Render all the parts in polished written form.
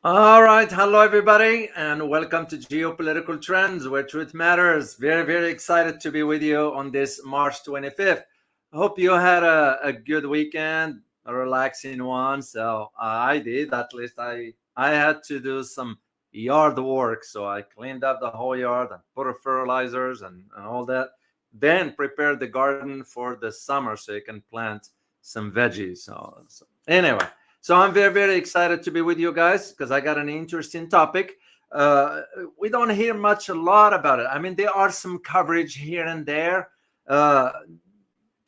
All right, hello everybody, and welcome to Geopolitical Trends, where truth matters. Very, very excited to be with you on this March 25th. I hope you had a good weekend, a relaxing one. So I did. At least I had to do some yard work, so I cleaned up the whole yard and put fertilizers and all that. Then prepared the garden for the summer so you can plant some veggies. So anyway. So I'm very, very excited to be with you guys because I got an interesting topic. Uh, we don't hear much a lot about it. I mean, there are some coverage here and there. Uh,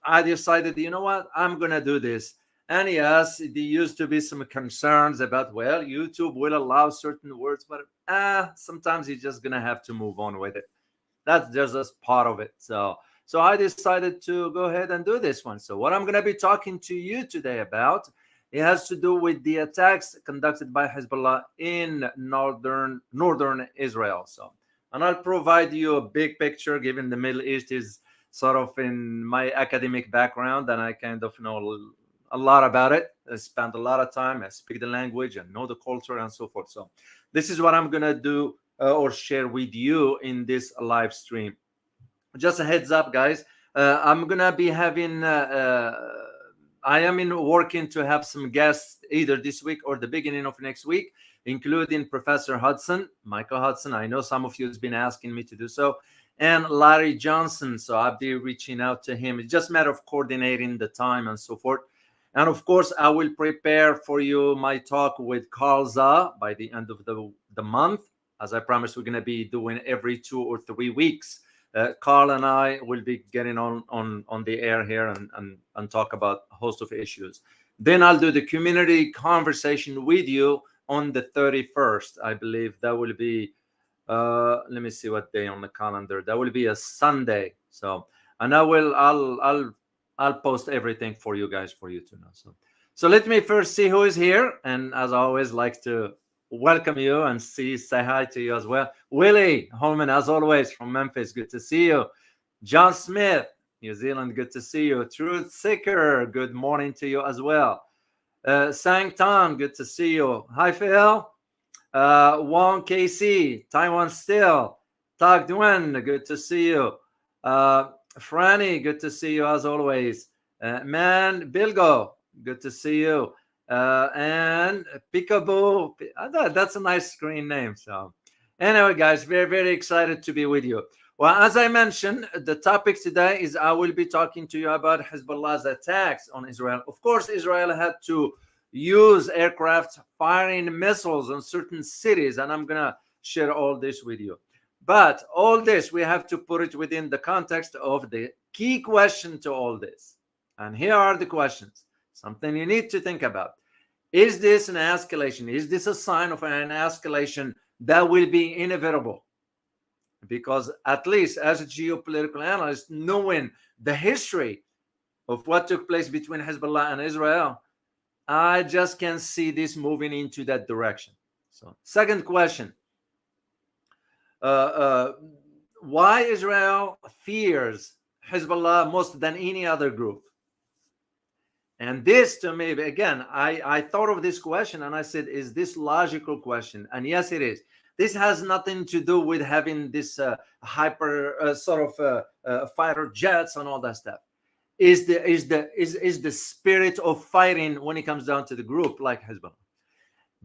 I decided, you know what, I'm gonna do this. And yes, there used to be some concerns about, well, YouTube will allow certain words, but sometimes you're just gonna have to move on with it. That's just part of it. So I decided to go ahead and do this one. So what I'm going to be talking to you today about, it has to do with the attacks conducted by Hezbollah in northern Israel. So, and I'll provide you a big picture, given the Middle East is sort of in my academic background, and I kind of know a lot about it. I spent a lot of time. I speak the language and know the culture and so forth. So this is what I'm going to do or share with you in this live stream. Just a heads up, guys. I'm gonna be having. I am in working to have some guests either this week or the beginning of next week, including Professor Hudson, Michael Hudson. I know some of you has been asking me to do so, and Larry Johnson. So I'll be reaching out to him. It's just a matter of coordinating the time and so forth. And of course, I will prepare for you my talk with Carl Za by the end of the month. As I promised, we're going to be doing every 2 or 3 weeks. Carl and I will be getting on the air here and talk about a host of issues. Then I'll do the community conversation with you on the 31st. I believe that will be, let me see what day on the calendar. That will be a Sunday. So, and I'll post everything for you guys for you to know. So let me first see who is here. And as I always like to welcome you and say hi to you as well. Willie Holman, as always, from Memphis, good to see you. John Smith, New Zealand, good to see you. Truth Seeker, good morning to you as well. Sang Tan, good to see you. Hi, Phil. Wong KC, Taiwan still. Tag Duen, good to see you. Franny, good to see you as always. Man Bilgo, good to see you. And Peekaboo, that's a nice screen name. So anyway, guys, very, very excited to be with you. Well, as I mentioned, the topic today is I will be talking to you about Hezbollah's attacks on Israel. Of course, Israel had to use aircraft firing missiles on certain cities, and I'm going to share all this with you. But all this, we have to put it within the context of the key question to all this. And here are the questions. Something you need to think about. Is this an escalation? Is this a sign of an escalation that will be inevitable? Because at least as a geopolitical analyst, knowing the history of what took place between Hezbollah and Israel, I just can't see this moving into that direction. So, second question. Why Israel fears Hezbollah more than any other group? And this, to me, again, I thought of this question and I said, is this logical question? And yes, it is. This has nothing to do with having this hyper sort of fighter jets and all that stuff. Is the spirit of fighting when it comes down to the group like Hezbollah.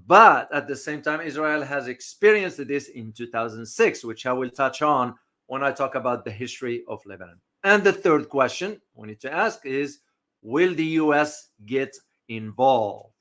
But at the same time, Israel has experienced this in 2006, which I will touch on when I talk about the history of Lebanon. And the third question we need to ask is, will the US get involved?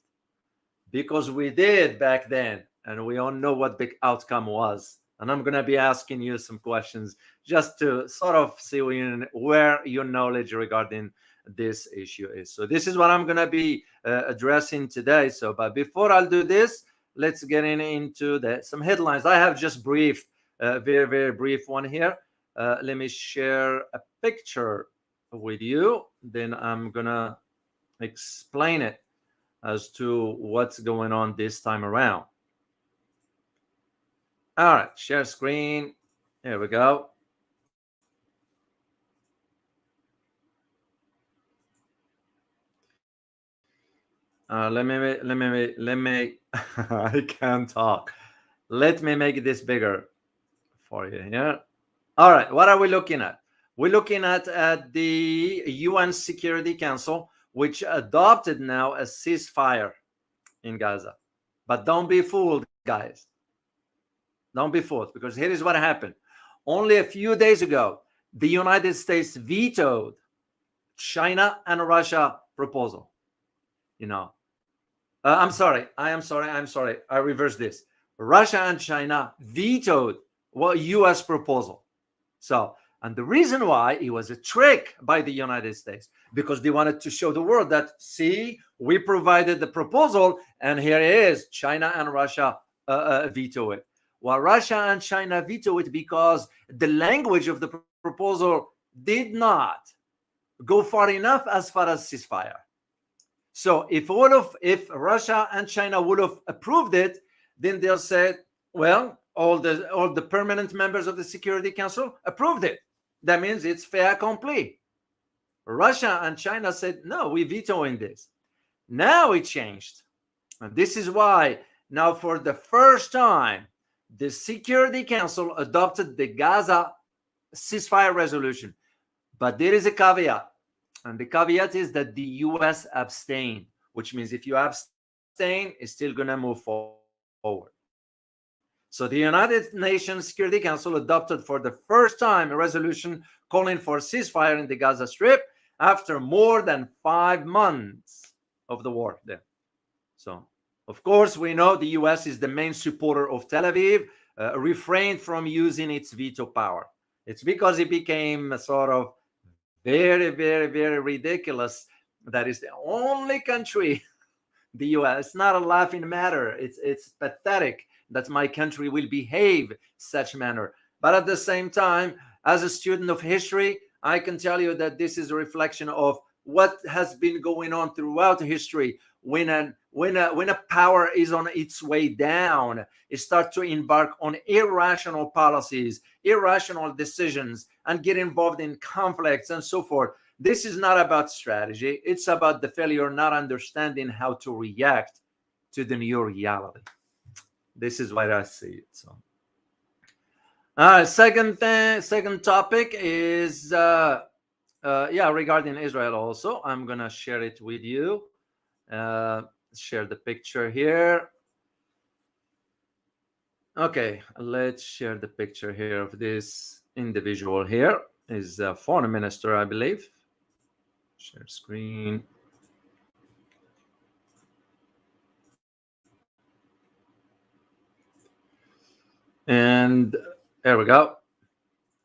Because we did back then, and we all know what the outcome was. And I'm going to be asking you some questions just to sort of see where your knowledge regarding this issue is. So this is what I'm going to be addressing today. So, but before I'll do this, let's get into some headlines. I have just brief, very, very brief one here. Let me share a picture with you. Then I'm going to explain it as to what's going on this time around. All right, share screen. Here we go. Let me. I can't talk. Let me make this bigger for you here. All right, what are we looking at? We're looking at the UN Security Council, which adopted now a ceasefire in Gaza. But don't be fooled, guys. Don't be fooled, because here is what happened. Only a few days ago, the United States vetoed China and Russia proposal. You know, I'm sorry. I reverse this. Russia and China vetoed U.S. proposal. So, and the reason why, it was a trick by the United States, because they wanted to show the world that, see, we provided the proposal, and here it is, China and Russia veto it. Well, Russia and China veto it because the language of the proposal did not go far enough as far as ceasefire. So if Russia and China would have approved it, then they'll say, well, all the permanent members of the Security Council approved it. That means it's fait accompli. Russia and China said, no, we're vetoing this. Now it changed. And this is why now, for the first time, the Security Council adopted the Gaza ceasefire resolution. But there is a caveat. And the caveat is that the US abstained, which means if you abstain, it's still going to move forward. So the United Nations Security Council adopted for the first time a resolution calling for ceasefire in the Gaza Strip after more than 5 months of the war there. So, of course, we know the US is the main supporter of Tel Aviv, refrained from using its veto power. It's because it became a sort of very, very, very ridiculous. That is the only country, the US. It's not a laughing matter. It's pathetic that my country will behave such manner. But at the same time, as a student of history, I can tell you that this is a reflection of what has been going on throughout history. When a power is on its way down, it starts to embark on irrational policies, irrational decisions, and get involved in conflicts and so forth. This is not about strategy. It's about the failure not understanding how to react to the new reality. This is why I see it. So, second topic is regarding Israel. Also, I'm gonna share it with you. Share the picture here. Okay, let's share the picture here of this individual. Here is a foreign minister, I believe. Share screen. And there we go.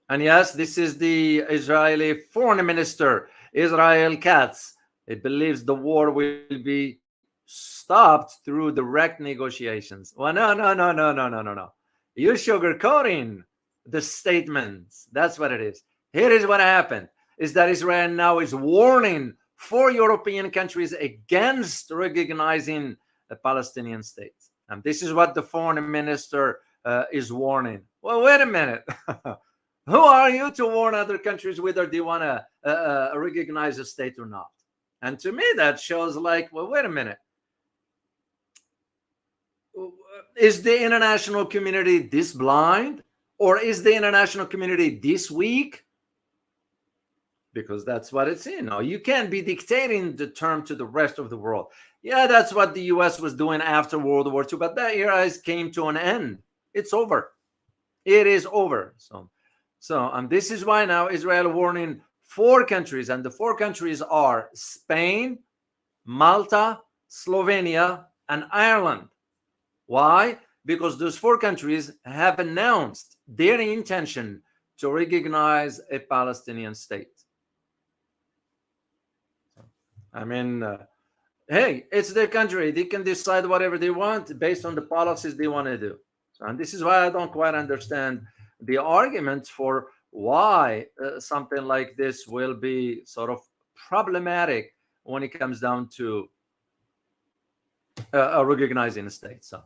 And yes, this is the Israeli foreign minister, Israel Katz. It believes the war will be stopped through direct negotiations. Well, no. You're sugarcoating the statements. That's what it is. Here is what happened, is that Israel now is warning 4 European countries against recognizing a Palestinian state. And this is what the foreign minister is warning. Well, wait a minute. Who are you to warn other countries whether they want to recognize a state or not? And to me, that shows like, well, wait a minute. Is the international community this blind? Or is the international community this weak? Because that's what it's in. No, you can't be dictating the term to the rest of the world. Yeah, that's what the US was doing after World War II, but that era came to an end. It's over. It is over. So and this is why now Israel warning 4 countries, and the 4 countries are Spain, Malta, Slovenia, and Ireland. Why? Because those 4 countries have announced their intention to recognize a Palestinian state. I mean, hey, it's their country. They can decide whatever they want based on the policies they want to do. And this is why I don't quite understand the argument for why something like this will be sort of problematic when it comes down to recognizing a state. So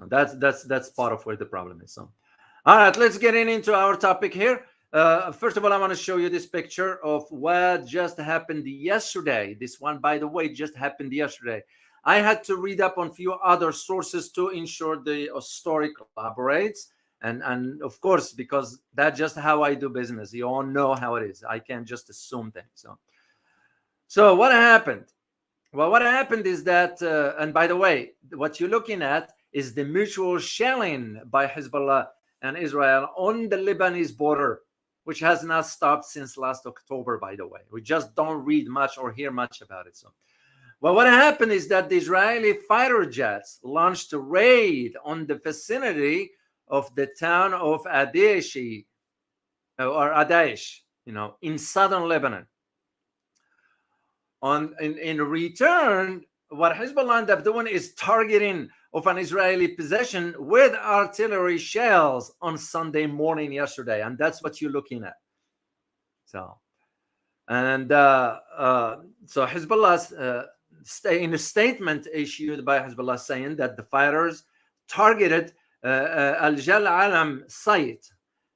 that's part of where the problem is. So, all right, let's get into our topic here. First of all, I want to show you this picture of what just happened yesterday. This one, by the way, just happened yesterday. I had to read up on a few other sources to ensure the story collaborates. And of course, because that's just how I do business. You all know how it is. I can't just assume things. So what happened? Well, what happened is that, and by the way, what you're looking at is the mutual shelling by Hezbollah and Israel on the Lebanese border, which has not stopped since last October, by the way. We just don't read much or hear much about it. So, well, what happened is that the Israeli fighter jets launched a raid on the vicinity of the town of Adaish, or Adaish, in southern Lebanon. In return, what Hezbollah ended up doing is targeting of an Israeli position with artillery shells on Sunday morning yesterday, and that's what you're looking at. So Hezbollah's in a statement issued by Hezbollah saying that the fighters targeted Al Jal Alam site.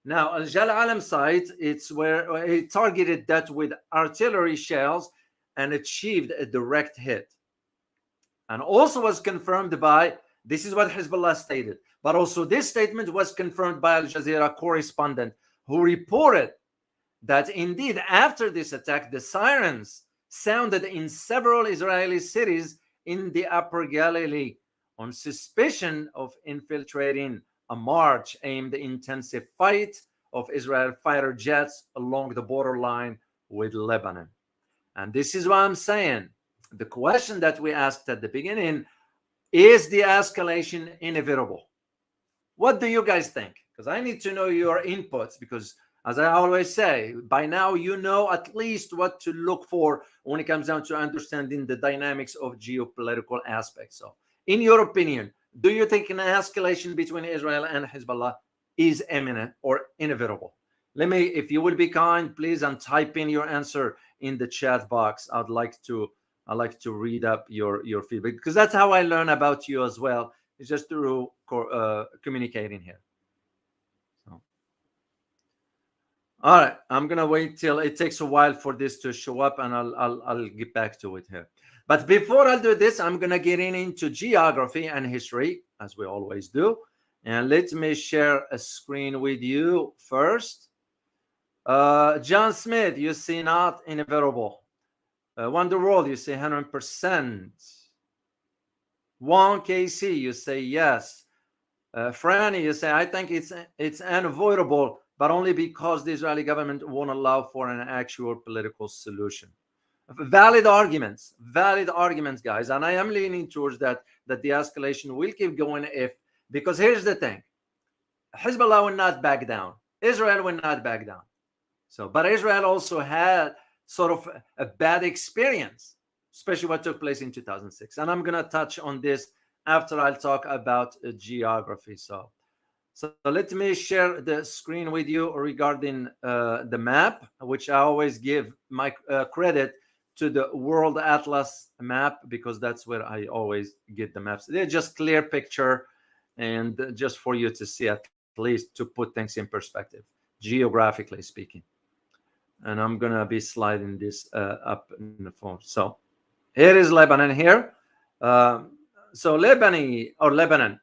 Now, Al Jal Alam site, it's where it targeted that with artillery shells and achieved a direct hit. And also was confirmed by, this is what Hezbollah stated, but also this statement was confirmed by Al Jazeera correspondent who reported that indeed after this attack, the sirens sounded in several Israeli cities in the Upper Galilee on suspicion of infiltrating a march aimed at intensive fight of Israel fighter jets along the borderline with Lebanon. And this is what I'm saying. The question that we asked at the beginning, is the escalation inevitable? What do you guys think? Because I need to know your inputs, because as I always say, by now you know at least what to look for when it comes down to understanding the dynamics of geopolitical aspects. So, in your opinion, do you think an escalation between Israel and Hezbollah is imminent or inevitable? Let me, if you will be kind, please, and type in your answer in the chat box. I'd like to read up your feedback, because that's how I learn about you as well. It's just through communicating here. So, all right, I'm gonna wait till it takes a while for this to show up, and I'll get back to it here. But before I do this, I'm gonna get into geography and history, as we always do. And let me share a screen with you first. John Smith, you see not inevitable. Wonder World, you say 100%. Juan KC, you say yes. Franny, you say, I think it's unavoidable, but only because the Israeli government won't allow for an actual political solution. Valid arguments, guys. And I am leaning towards that the escalation will keep going because here's the thing. Hezbollah will not back down. Israel will not back down. So, but Israel also had sort of a bad experience, especially what took place in 2006. And I'm going to touch on this after I'll talk about geography. So let me share the screen with you regarding the map, which I always give my credit to the World Atlas map, because that's where I always get the maps. They're just clear picture, and just for you to see, at least to put things in perspective, geographically speaking. And I'm going to be sliding this up in the phone. So here is Lebanon here. So Lebanon,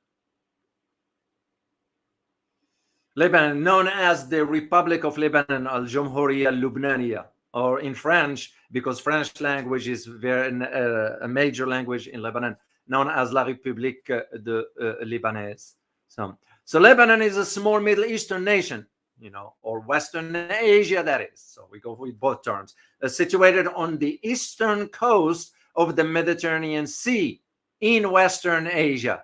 known as the Republic of Lebanon, Al-Jumhuriya Lubnaniya, or in French, because French language is a major language in Lebanon, known as La République de Libanaise. So Lebanon is a small Middle Eastern nation, or Western Asia, that is. So we go with both terms. Situated on the eastern coast of the Mediterranean Sea in Western Asia.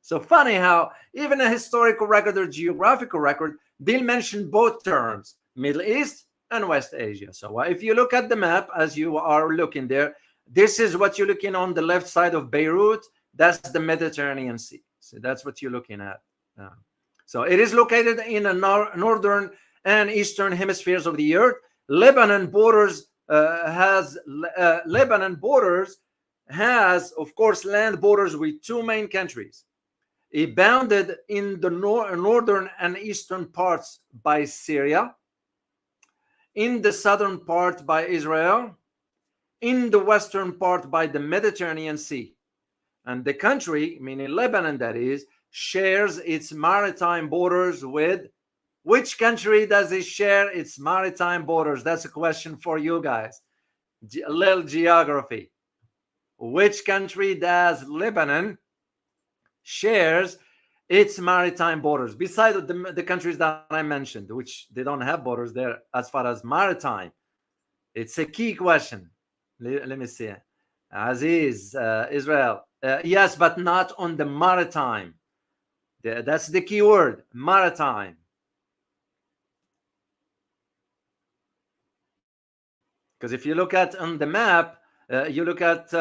So funny how even a historical record or geographical record, they'll mention both terms, Middle East and West Asia. So if you look at the map, as you are looking there, this is what you're looking on the left side of Beirut. That's the Mediterranean Sea. So that's what you're looking at. So it is located in the northern and eastern hemispheres of the earth. Lebanon borders has, of course, land borders with two main countries. It bounded in the northern and eastern parts by Syria, in the southern part by Israel, in the western part by the Mediterranean Sea. And the country, meaning Lebanon, that is, shares its maritime borders with which country does it share its maritime borders? That's a question for you guys. A little geography. Which country does Lebanon shares its maritime borders besides the countries that I mentioned, which they don't have borders there as far as maritime? It's a key question. Let me see. Aziz, Israel. Yes, but not on the maritime. That's the key word, maritime. Because if you look at on the map, you look at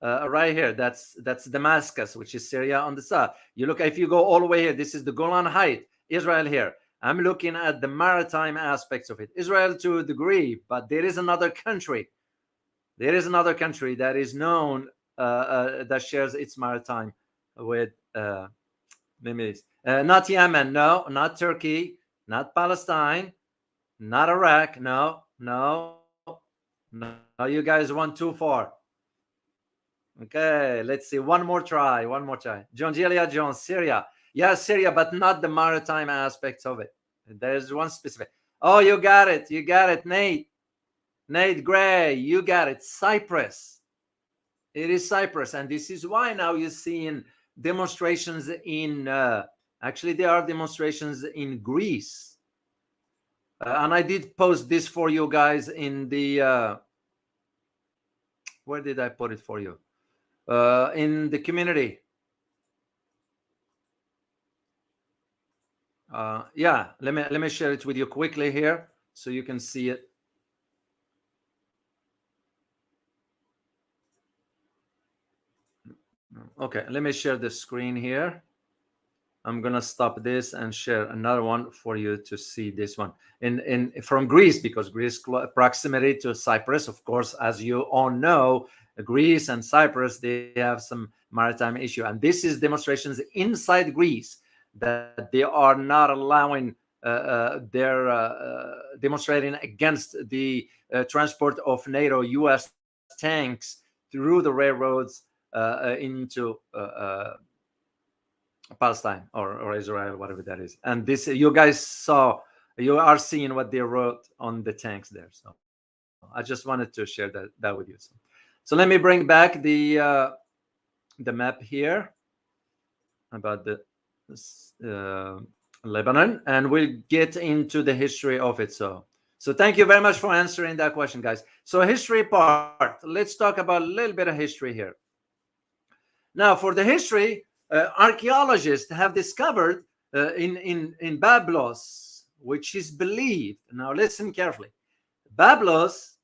right here. That's Damascus, which is Syria on the south. You look, if you go all the way here, this is the Golan Height, Israel here. I'm looking at the maritime aspects of it. Israel to a degree, but there is another country. There is another country that is known that shares its maritime with not Yemen, no, not Turkey, not Palestine, not Iraq, no. You guys went too far. Okay, let's see. One more try. John Gelia Jones, Syria. Yeah, Syria, but not the maritime aspects of it. There's one specific. Oh, you got it, Nate. Nate Gray, you got it. Cyprus. It is Cyprus, and this is why now you're seeing demonstrations in. Actually, there are demonstrations in Greece, and I did post this for you guys in the. Where did I put it for you? In the community. Yeah, let me share it with you quickly here so you can see it. Okay, let me share the screen here. I'm gonna stop this and share another one for you to see this one in from Greece, because Greece proximity to Cyprus, of course, as you all know, Greece and Cyprus, they have some maritime issue, and this is demonstrations inside Greece that they are not allowing. They're demonstrating against the transport of NATO U.S. tanks through the railroads into Palestine or Israel, whatever that is. And this, you guys you are seeing what they wrote on the tanks there. So I just wanted to share that with you. So let me bring back the map here about the Lebanon, and we'll get into the history of it. So thank you very much for answering that question, guys. So history part, let's talk about a little bit of history here. Now, for the history, archaeologists have discovered in Byblos, which is believed. Now, listen carefully. Byblos,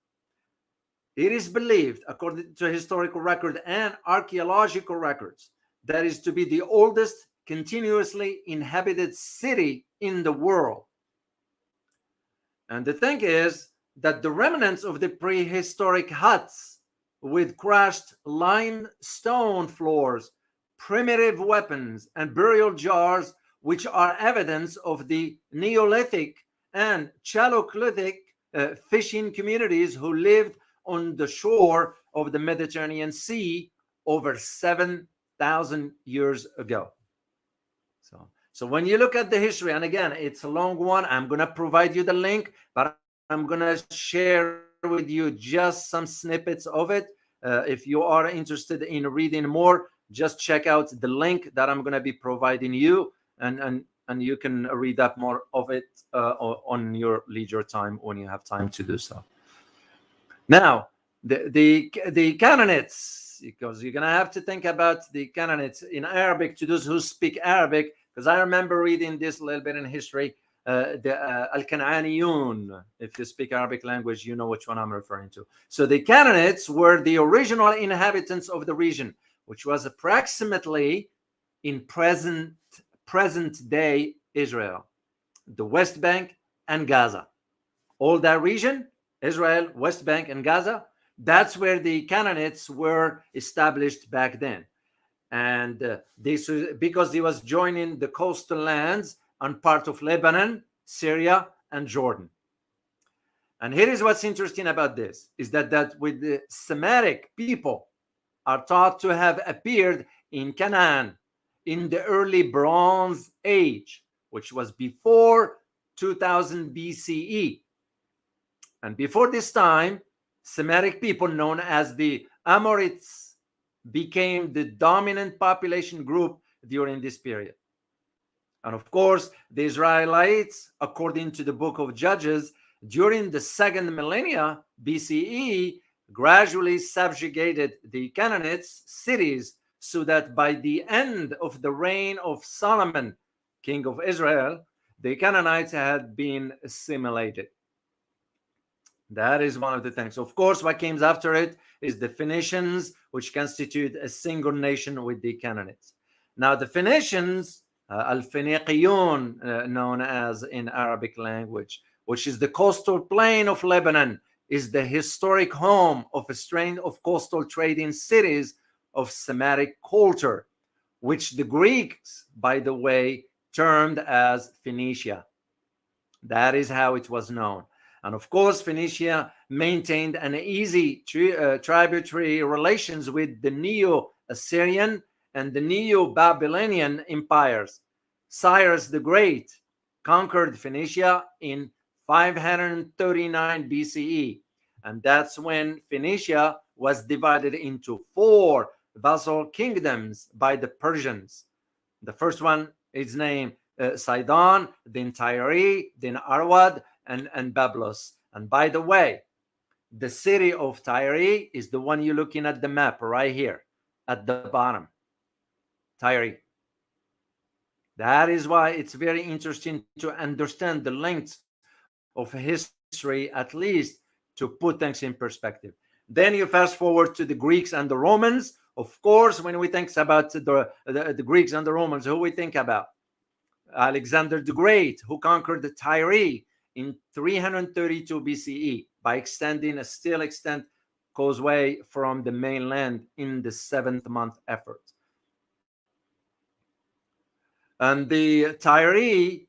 it is believed, according to historical record and archaeological records, that is to be the oldest continuously inhabited city in the world. And the thing is that the remnants of the prehistoric huts with crushed limestone floors, primitive weapons, and burial jars, which are evidence of the Neolithic and Chalcolithic fishing communities who lived on the shore of the Mediterranean Sea over 7,000 years ago. So when you look at the history, and again, it's a long one, I'm going to provide you the link, but I'm going to share with you just some snippets of it. If you are interested in reading more, just check out the link that I'm going to be providing you, and you can read up more of it on your leisure time when you have time to do so. Now, the Canaanites, because you're going to have to think about the Canaanites in Arabic, to those who speak Arabic, because I remember reading this a little bit in history. The Al-Kan'aniyun, if you speak Arabic language, you know which one I'm referring to. So the Canaanites were the original inhabitants of the region, which was approximately in present day Israel, the West Bank and Gaza. All that region, Israel, West Bank and Gaza, that's where the Canaanites were established back then. And this because he was joining the coastal lands on part of Lebanon, Syria, and Jordan. And here is what's interesting about this, is that with the Semitic people, are thought to have appeared in Canaan in the early Bronze Age, which was before 2000 BCE. And before this time, Semitic people known as the Amorites became the dominant population group during this period. And of course, the Israelites, according to the book of Judges, during the second millennia BCE, gradually subjugated the Canaanites' cities, so that by the end of the reign of Solomon, king of Israel, the Canaanites had been assimilated. That is one of the things. Of course, what comes after it is the Phoenicians, which constitute a single nation with the Canaanites. Now, the Phoenicians, Al-Finiqiyun, known as in Arabic language, which is the coastal plain of Lebanon, is the historic home of a strain of coastal trading cities of Semitic culture, which the Greeks, by the way, termed as Phoenicia. That is how it was known. And of course, Phoenicia maintained an easy tributary relations with the Neo-Assyrian and the Neo-Babylonian empires. Cyrus the Great conquered Phoenicia in 539 BCE. And that's when Phoenicia was divided into 4 vassal kingdoms by the Persians. The first one is named Sidon, then Tyre, then Arwad, and Bablos. And by the way, the city of Tyre is the one you're looking at the map right here at the bottom. Tyre. That is why it's very interesting to understand the length of history, at least to put things in perspective. Then you fast forward to the Greeks and the Romans. Of course, when we think about the Greeks and the Romans, who we think about? Alexander the Great, who conquered the Tyre in 332 BCE by extending a still extant causeway from the mainland in the 7th month effort. And the Tyre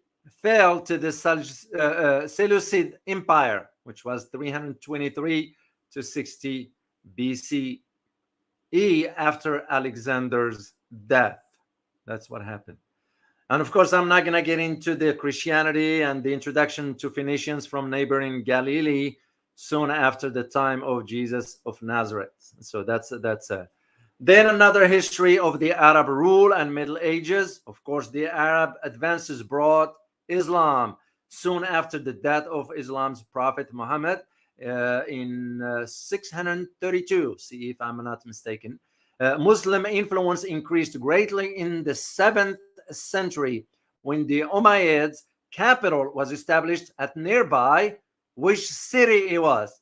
fell to the Seleucid Empire, which was 323 to 60 BCE after Alexander's death. That's what happened. And of course, I'm not going to get into the Christianity and the introduction to Phoenicians from neighboring Galilee soon after the time of Jesus of Nazareth. So that's Then another history of the Arab rule and Middle Ages. Of course, the Arab advances brought Islam soon after the death of Islam's prophet Muhammad in 632 CE, if I'm not mistaken. Muslim influence increased greatly in the 7th century when the Umayyads' capital was established at nearby which city it was.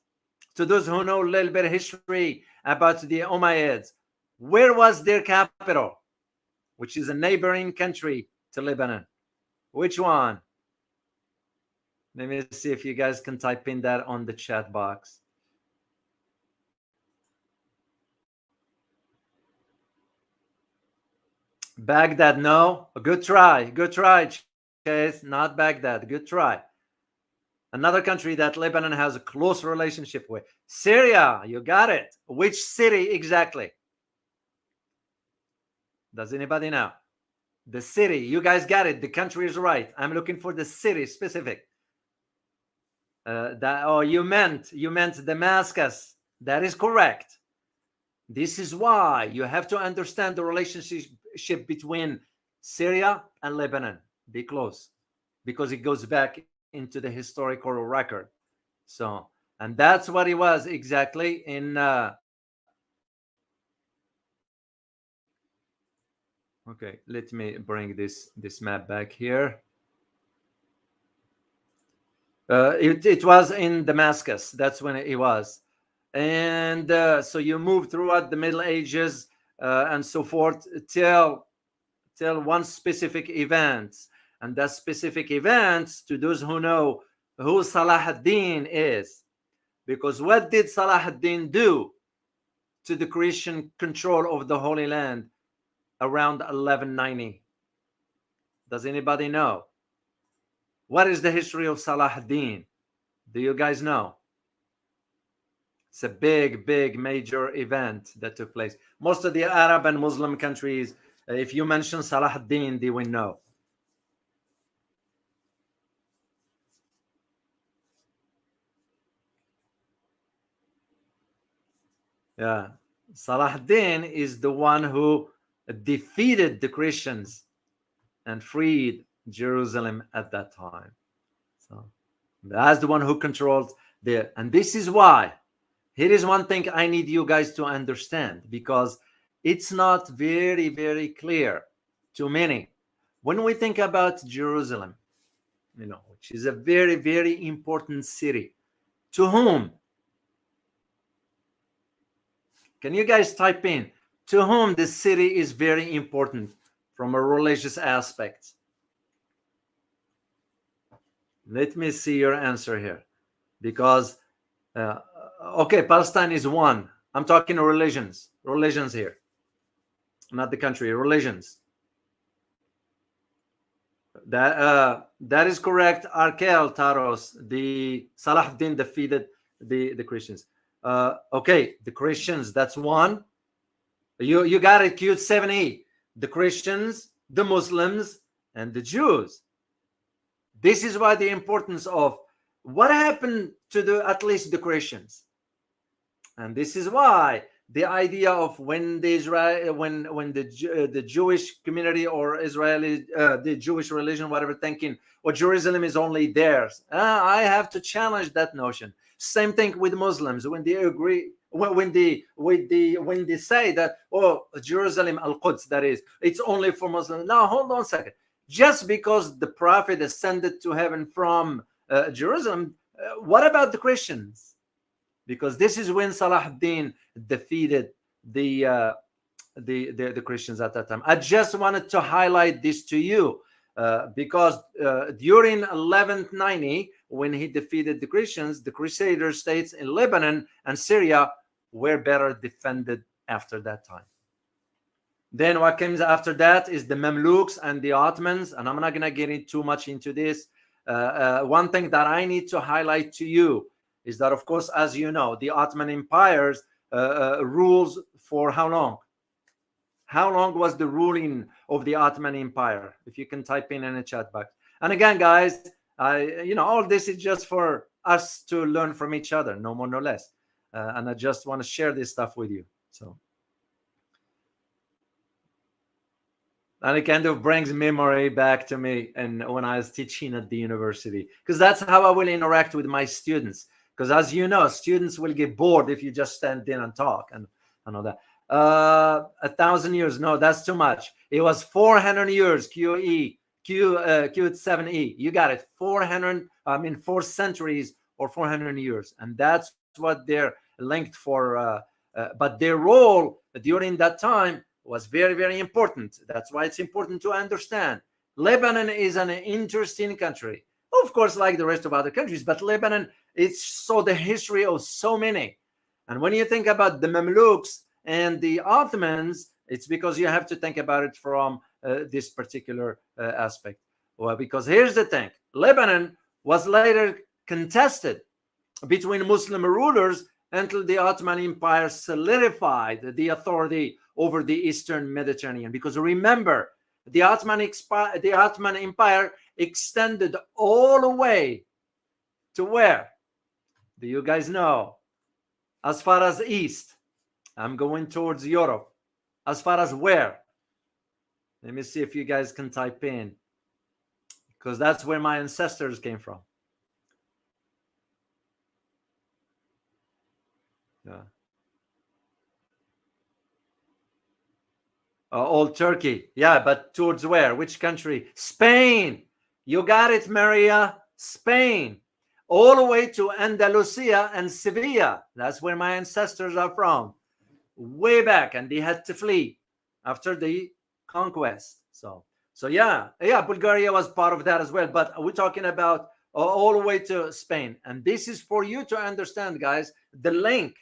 To those who know a little bit of history about the Umayyads, where was their capital, which is a neighboring country to Lebanon? Which one? Let me see if you guys can type in that on the chat box. Baghdad, no. Good try. Good try, Chase. Not Baghdad. Good try. Another country that Lebanon has a close relationship with. Syria, you got it. Which city exactly? Does anybody know? The city. You guys got it. The country is right. I'm looking for the city specific. You meant Damascus. That is correct. This is why you have to understand the relationship between Syria and Lebanon. Be close, because it goes back into the historical record. So, and that's what it was exactly in. Okay, let me bring this map back here. It was in Damascus. That's when it was. And so you move throughout the Middle Ages and so forth till one specific event. And that specific event, to those who know who Salah ad-Din is, because what did Salah ad-Din do to the Christian control of the Holy Land around 1190? Does anybody know? What is the history of Salah ad-Din? Do you guys know? It's a big, big, major event that took place. Most of the Arab and Muslim countries, if you mention Salah ad-Din, they will know. Yeah, Salah ad-Din is the one who defeated the Christians and freed Jerusalem at that time. So that's the one who controls the. And this is why. Here is one thing I need you guys to understand, because it's not very, very clear to many. When we think about Jerusalem, which is a very, very important city, to whom? Can you guys type in to whom this city is very important from a religious aspect? Let me see your answer here, because okay, Palestine is one. I'm talking religions here, not the country. Religions. That is correct. Arkel Taros, the Salah ad-Din defeated the Christians. Okay, the Christians, that's one. You got it, Q7E. The Christians, the Muslims, and the Jews. This is why the importance of what happened to at least the Christians. And this is why the idea of when the Jewish community or Israeli, the Jewish religion, whatever, thinking, well, Jerusalem is only theirs. I have to challenge that notion. Same thing with Muslims when they agree, when they say that, oh, Jerusalem, Al-Quds, that is, it's only for Muslims. Now, hold on a second. Just because the Prophet ascended to heaven from Jerusalem, what about the Christians? Because this is when Salah ad-Din defeated the Christians at that time. I just wanted to highlight this to you because during 1190, when he defeated the Christians, the Crusader states in Lebanon and Syria were better defended after that time. Then what comes after that is the Mamluks and the Ottomans, and I'm not going to get too much into this. One thing that I need to highlight to you is that, of course, as you know, the Ottoman Empire's rules for how long? How long was the ruling of the Ottoman Empire? If you can type in a chat box. And again, guys, all this is just for us to learn from each other, no more, no less. And I just want to share this stuff with you. So, and it kind of brings memory back to me and when I was teaching at the university, because that's how I will interact with my students. Because as you know, students will get bored if you just stand in and talk and all that. 1,000 years, no, that's too much. It was 400 years, Q7E. You got it. 4 centuries or 400 years. And that's what they're linked for. But their role during that time was very, very important. That's why it's important to understand. Lebanon is an interesting country. Of course, like the rest of other countries, but Lebanon, it's so the history of so many. And when you think about the Mamluks and the Ottomans, it's because you have to think about it from this particular aspect. Well, because here's the thing. Lebanon was later contested between Muslim rulers until the Ottoman Empire solidified the authority over the Eastern Mediterranean. Because remember, the Ottoman Empire extended all the way to where? Do you guys know? As far as east. I'm going towards Europe. As far as where? Let me see if you guys can type in, because that's where my ancestors came from. Yeah. Old Turkey. Yeah, but towards where? Which country? Spain. You got it, Maria. Spain. All the way to Andalusia and Sevilla. That's where my ancestors are from. Way back, and they had to flee after the conquest. So yeah, Bulgaria was part of that as well. But we're talking about all the way to Spain. And this is for you to understand, guys, the link.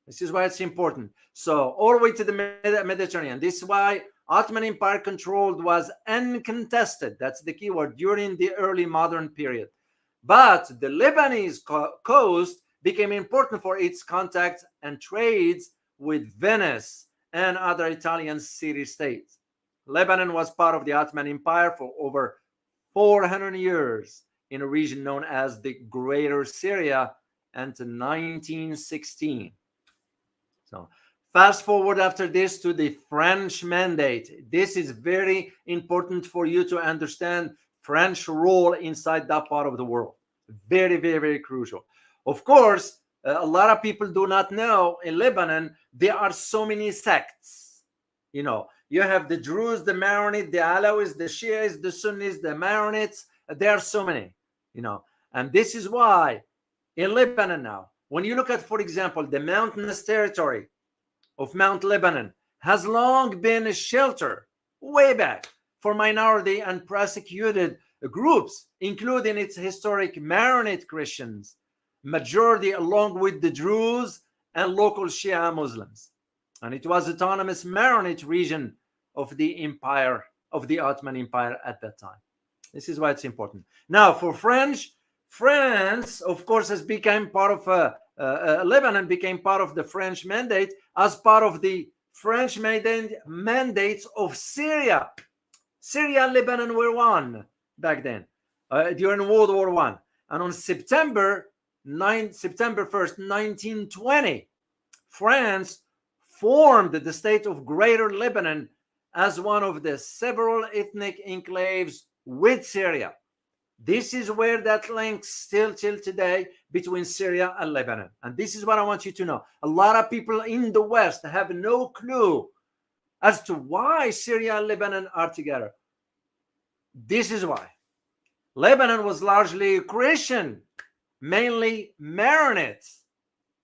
This is why it's important. So all the way to the Mediterranean. This is why Ottoman Empire controlled was uncontested. That's the key word during the early modern period. But the Lebanese coast became important for its contacts and trades with Venice and other Italian city-states. Lebanon was part of the Ottoman Empire for over 400 years in a region known as the Greater Syria until 1916. So fast forward after this to the French Mandate. This is very important for you to understand French role inside that part of the world. Very, very, very crucial. Of course, a lot of people do not know in Lebanon, there are so many sects. You know, you have the Druze, the Maronites, the Alawis, the Shiites, the Sunnis, the Maronites. There are so many, you know, and this is why in Lebanon now, when you look at, for example, the mountainous territory of Mount Lebanon has long been a shelter way back for minority and persecuted groups, including its historic Maronite Christians, majority along with the Druze and local Shia Muslims. And it was autonomous Maronite region of the empire, of the Ottoman Empire at that time. This is why it's important. Now, for France, of course, has become part of Lebanon became part of the French Mandate as part of the French mandates of Syria. Syria and Lebanon were one back then during World War I. And on September 1st, 1920, France formed the state of Greater Lebanon as one of the several ethnic enclaves with Syria. This is where that links still till today between Syria and Lebanon. And this is what I want you to know. A lot of people in the West have no clue as to why Syria and Lebanon are together. This is why. Lebanon was largely Christian, mainly Maronites,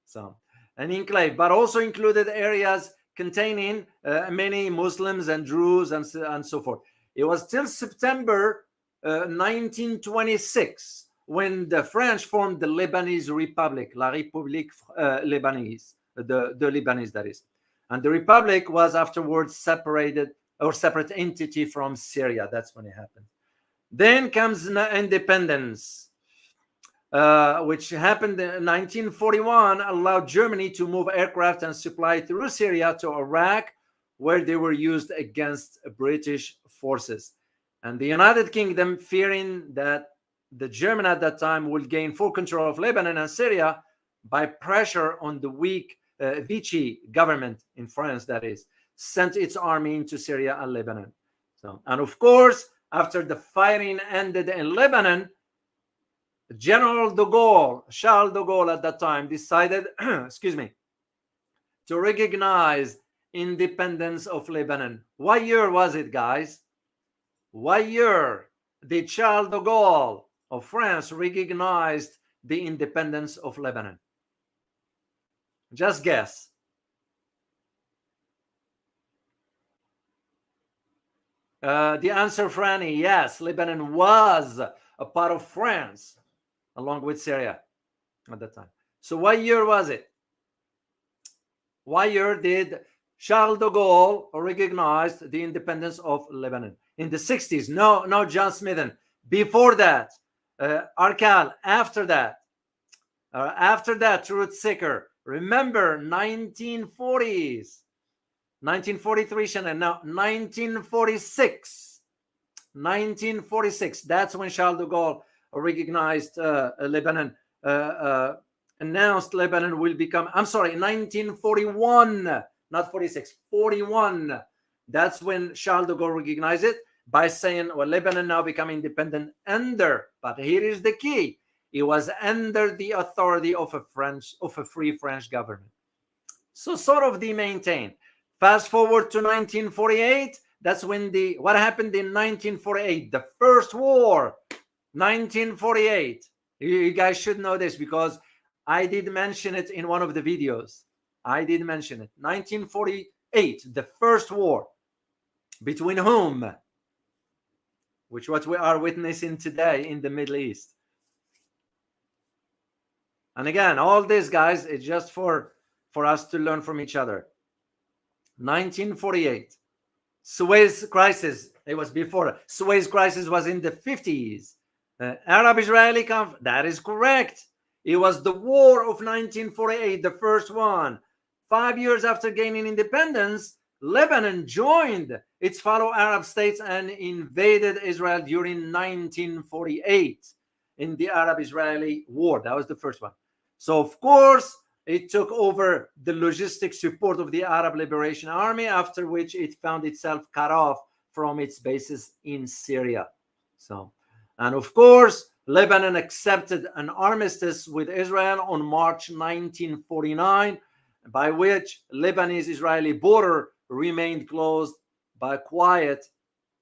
so an enclave, but also included areas containing many Muslims and Druze and so forth. It was till September 1926 when the French formed the Lebanese Republic, La République Lebanese, the Lebanese, that is. And the Republic was afterwards separated or separate entity from Syria. That's when it happened. Then comes independence, which happened in 1941, allowed Germany to move aircraft and supply through Syria to Iraq, where they were used against British forces. And the United Kingdom, fearing that the German at that time would gain full control of Lebanon and Syria by pressure on the weak Vichy government in France, that is, sent its army into Syria and Lebanon. So, and of course, after the fighting ended in Lebanon, General de Gaulle, Charles de Gaulle at that time, decided, excuse me, to recognize independence of Lebanon. What year was it, guys? What year did Charles de Gaulle of France recognized the independence of Lebanon? Just guess. The answer, Franny, yes, Lebanon was a part of France along with Syria at that time. So what year was it? What year did Charles de Gaulle recognize the independence of Lebanon? In the 60s. No, John Smithen. Before that, Arkal. After that, Truth Seeker. Remember, 1940s. 1943, Shannon. Now, 1946. 1946. That's when Charles de Gaulle recognized Lebanon, announced Lebanon will become, I'm sorry, 1941, not 46, 41. That's when Charles de Gaulle recognized it by saying, well, Lebanon now become independent under, but here is the key, it was under the authority of a free French government. So sort of they maintain. Fast forward to 1948, that's when what happened in 1948, the first war, 1948. You guys should know this because I did mention it in one of the videos. I did mention it. 1948, the first war. Between whom? Which what we are witnessing today in the Middle East. And again, all this, guys, is just for us to learn from each other. 1948. Suez crisis. It was before. Suez crisis was in the 50s. Arab-Israeli conflict. That is correct. It was the War of 1948, the first one. 5 years after gaining independence, Lebanon joined its fellow Arab states and invaded Israel during 1948 in the Arab-Israeli War. That was the first one. So, of course, it took over the logistic support of the Arab Liberation Army, after which it found itself cut off from its bases in Syria. So, and of course, Lebanon accepted an armistice with Israel on March 1949, by which Lebanese-Israeli border remained closed by quiet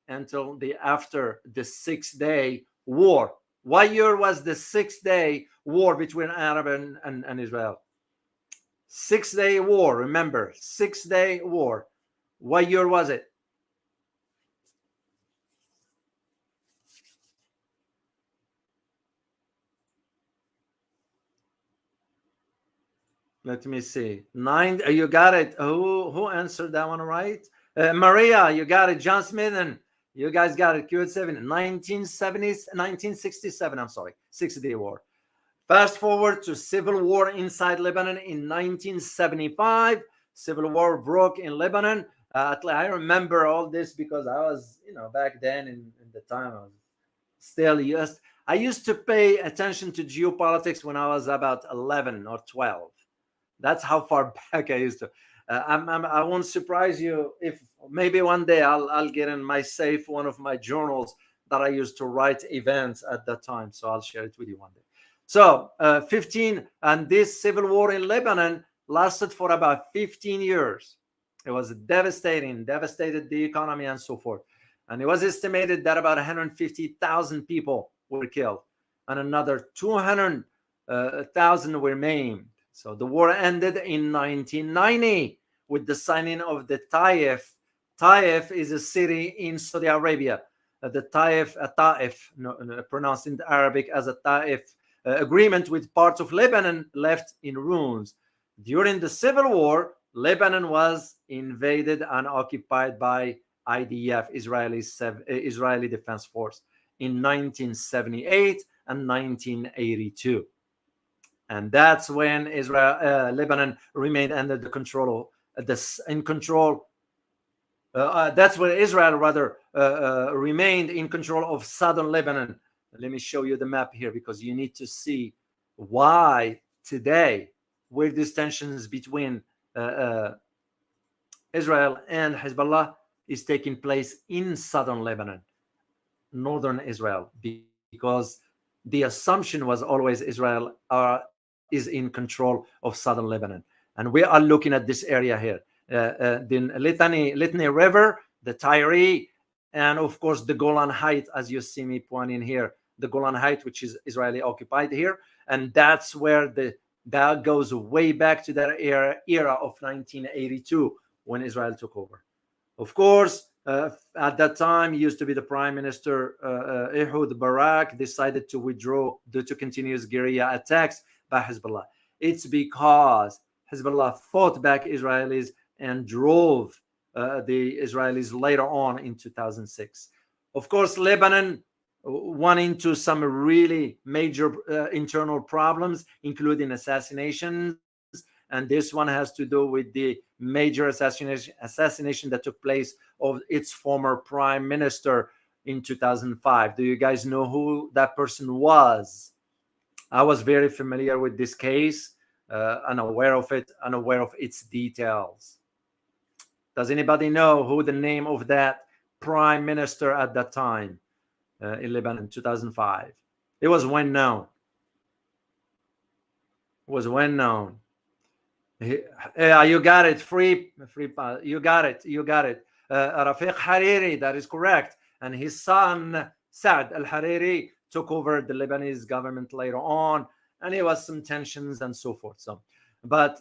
until after the Six-Day War. What year was the Six-Day War between Arab and Israel? Six-Day War, remember, Six-Day War. What year was it? Let me see. You got it. Who answered that one right? Maria, you got it. John Smith, and you guys got it. Q7, 1967. I'm sorry, Six-Day War. Fast forward to civil war inside Lebanon in 1975. Civil war broke in Lebanon. I remember all this because I was, back then in the time I was still used. I used to pay attention to geopolitics when I was about 11 or 12. That's how far back I used to. I won't surprise you if maybe one day I'll get in my safe one of my journals that I used to write events at that time. So I'll share it with you one day. So 15, and this civil war in Lebanon lasted for about 15 years. It was devastated the economy and so forth. And it was estimated that about 150,000 people were killed and another 200,000 were maimed. So the war ended in 1990 with the signing of the Taif. Taif is a city in Saudi Arabia. The Taif, pronounced in Arabic as a Taif, agreement with parts of Lebanon left in ruins. During the civil war, Lebanon was invaded and occupied by IDF, Israeli Defense Force, in 1978 and 1982. And that's when Lebanon remained under the control of that's when Israel remained in control of southern Lebanon. Let me show you the map here because you need to see why today, where these tensions between Israel and Hezbollah is taking place in southern Lebanon, northern Israel, because the assumption was always Israel is in control of southern Lebanon. And we are looking at this area here. The Litani River, the Tyre, and of course the Golan Heights, as you see me pointing here, the Golan Heights, which is Israeli occupied here. And that's where that goes way back to that era of 1982 when Israel took over. Of course, at that time, he used to be the prime minister, Ehud Barak, decided to withdraw due to continuous guerrilla attacks by Hezbollah. It's because Hezbollah fought back Israelis and drove the Israelis later on in 2006. Of course, Lebanon went into some really major internal problems, including assassinations. And this one has to do with the major assassination that took place of its former prime minister in 2005. Do you guys know who that person was? I was very familiar with this case, unaware of it, unaware of its details. Does anybody know who the name of that prime minister at that time in Lebanon, 2005? It was well known. You got it. You got it. Rafiq Hariri, that is correct. And his son, Saad al-Hariri, took over the Lebanese government later on. And there was some tensions and so forth. But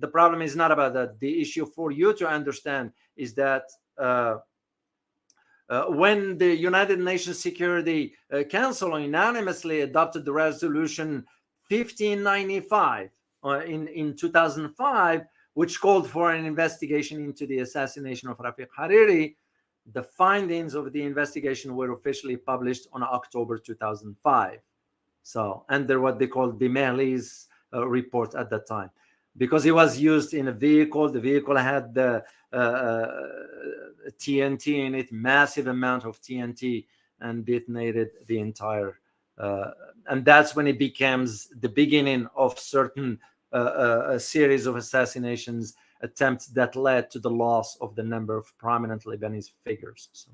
the problem is not about that. The issue for you to understand is that when the United Nations Security Council unanimously adopted the resolution 1595 in 2005, which called for an investigation into the assassination of Rafiq Hariri, the findings of the investigation were officially published on October 2005. So under what they call the Melis report at that time, because it was used in a vehicle. The vehicle had the TNT in it, massive amount of TNT, and detonated the entire. And that's when it becomes the beginning of certain a series of assassinations attempts that led to the loss of the number of prominent Lebanese figures. So,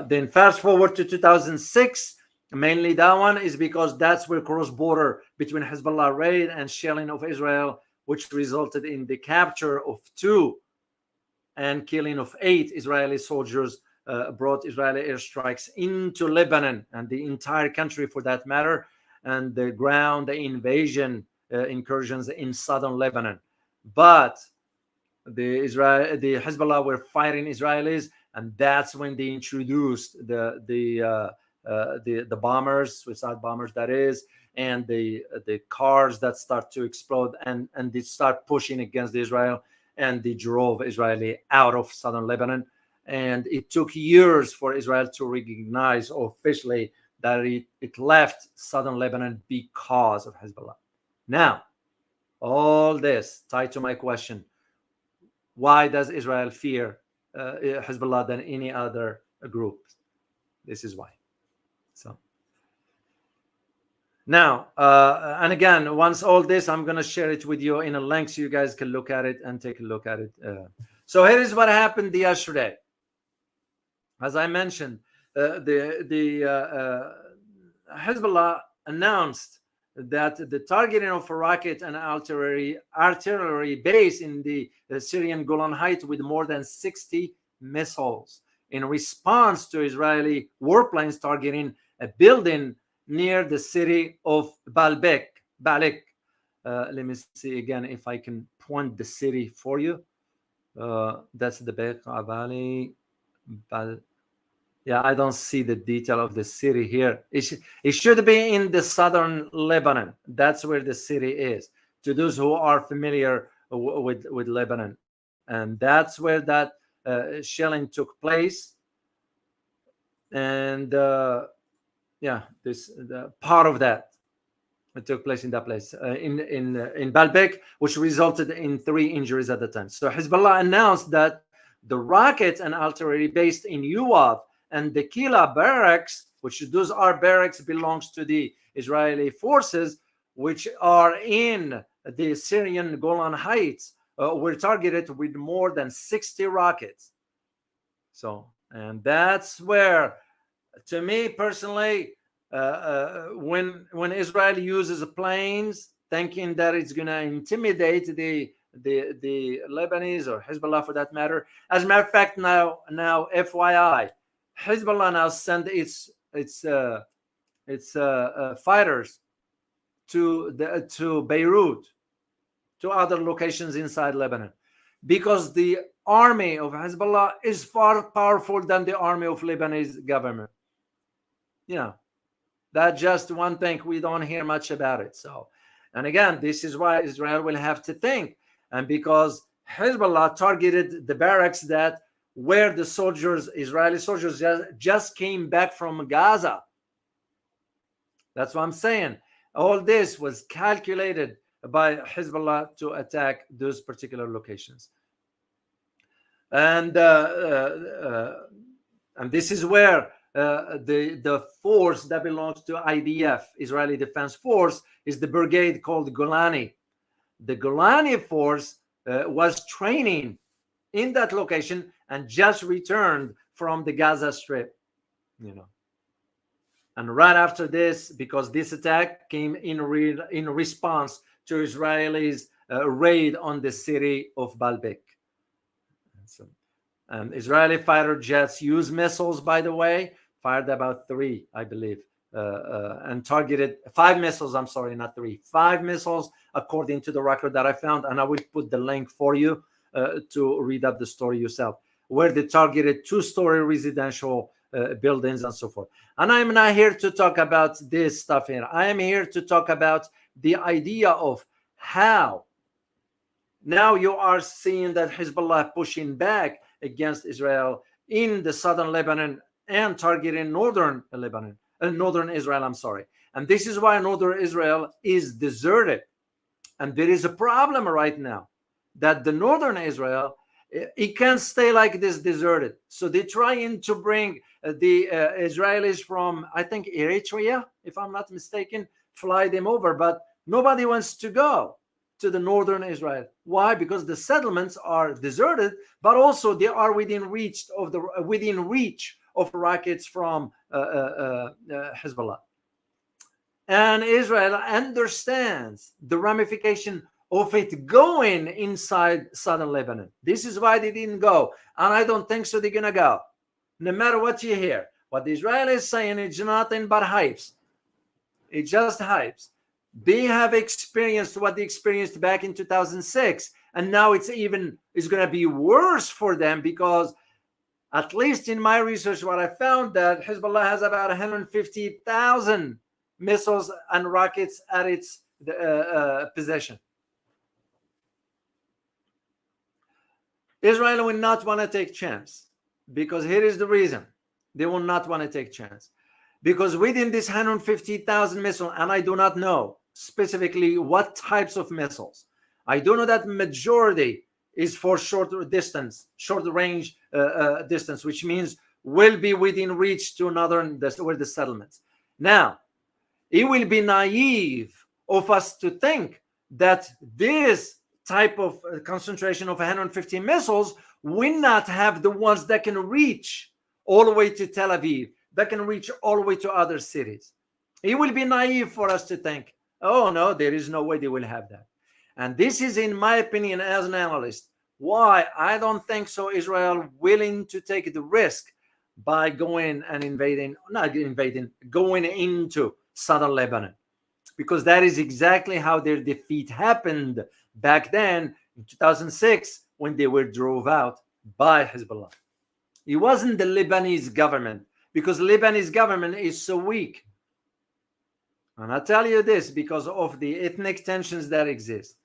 then fast forward to 2006. Mainly that one is because that's where cross-border between Hezbollah raid and shelling of Israel, which resulted in the capture of 2 and killing of 8 Israeli soldiers, brought Israeli airstrikes into Lebanon and the entire country for that matter, and the ground invasion incursions in southern Lebanon. But the Hezbollah were fighting Israelis, and that's when they introduced the bombers, suicide bombers, that is, and the cars that start to explode, and they start pushing against Israel, and they drove Israeli out of southern Lebanon. And it took years for Israel to recognize officially that it left southern Lebanon because of Hezbollah. Now, all this tied to my question: why does Israel fear Hezbollah than any other group? This is why. So now, and again, once all this, I'm going to share it with you in a link so you guys can look at it and take a look at it. So here is what happened yesterday. As I mentioned, Hezbollah announced that the targeting of a rocket and artillery base in the Syrian Golan Heights with more than 60 missiles in response to Israeli warplanes targeting a building near the city of Baalbek. Let me see again if I can point the city for you. That's the Bekaa Valley. Yeah, I don't see the detail of the city here. It should be in the southern Lebanon. That's where the city is. To those who are familiar with Lebanon, and that's where that shelling took place. And yeah, part of that it took place in that place in Baalbek, which resulted in 3 injuries at the time. So Hezbollah announced that the rocket and artillery based in Yuav and the Kila barracks, which those are barracks belongs to the Israeli forces, which are in the Syrian Golan Heights, were targeted with more than 60 rockets. So, and that's where, to me personally, when Israel uses planes, thinking that it's going to intimidate the Lebanese or Hezbollah for that matter. As a matter of fact, now FYI, Hezbollah now send its fighters to Beirut, to other locations inside Lebanon, because the army of Hezbollah is far powerful than the army of Lebanese government. You know, that's just one thing we don't hear much about it. So, and again, this is why Israel will have to think, and because Hezbollah targeted the barracks that where the soldiers, Israeli soldiers, just came back from Gaza. That's what I'm saying. All this was calculated by Hezbollah to attack those particular locations. And this is where the force that belongs to IDF, Israeli Defense Force, is the brigade called Golani. The Golani force was training in that location and just returned from the Gaza Strip, you know. And right after this, because this attack came in response to Israelis' raid on the city of Baalbek. So, Israeli fighter jets use missiles, by the way, fired about 3, I believe, and targeted 5 missiles. I'm sorry, not 3, 5 missiles, according to the record that I found. And I will put the link for you to read up the story yourself, where they targeted 2-story residential buildings and so forth. And I'm not here to talk about this stuff here. I am here to talk about the idea of how now you are seeing that Hezbollah pushing back against Israel in the southern Lebanon and targeting northern Lebanon, northern Israel, I'm sorry. And this is why northern Israel is deserted. And there is a problem right now that the northern Israel, it can't stay like this deserted. So they're trying to bring the Israelis from, I think, Eritrea, if I'm not mistaken, fly them over. But nobody wants to go to the northern Israel. Why? Because the settlements are deserted, but also they are within reach of rockets from Hezbollah. And Israel understands the ramification of it going inside southern Lebanon. This is why they didn't go. And I don't think so they're going to go. No matter what you hear, what Israel is saying, it's nothing but hypes. It's just hypes. They have experienced what they experienced back in 2006. And now it's going to be worse for them, because at least in my research, what I found that Hezbollah has about 150,000 missiles and rockets at its possession. Israel will not want to take chance, because here is the reason they will not want to take chance. Because within this 150,000 missiles, and I do not know specifically what types of missiles, I do know that majority is for short range distance, which means will be within reach to northern where the settlements. Now, it will be naive of us to think that this type of concentration of 150 missiles will not have the ones that can reach all the way to Tel Aviv, that can reach all the way to other cities. It will be naive for us to think, oh no, there is no way they will have that. And this is, in my opinion, as an analyst, why I don't think so Israel willing to take the risk by going and going into southern Lebanon, because that is exactly how their defeat happened back then in 2006 when they were drove out by Hezbollah. It wasn't the Lebanese government, because the Lebanese government is so weak. And I tell you this because of the ethnic tensions that exist.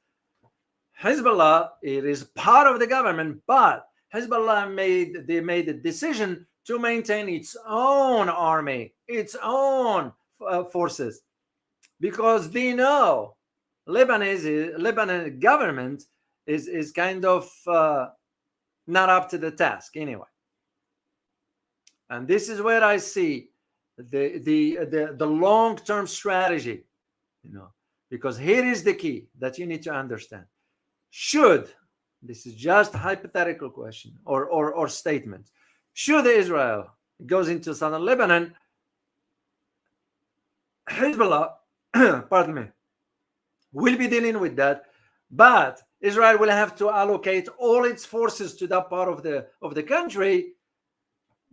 Hezbollah, it is part of the government, but Hezbollah made the decision to maintain its own army, its own forces, because they know Lebanon government is kind of not up to the task anyway. And this is where I see the long-term strategy, because here is the key that you need to understand. This is just a hypothetical question or statement, should Israel goes into southern Lebanon, Hezbollah, pardon me, will be dealing with that, but Israel will have to allocate all its forces to that part of the country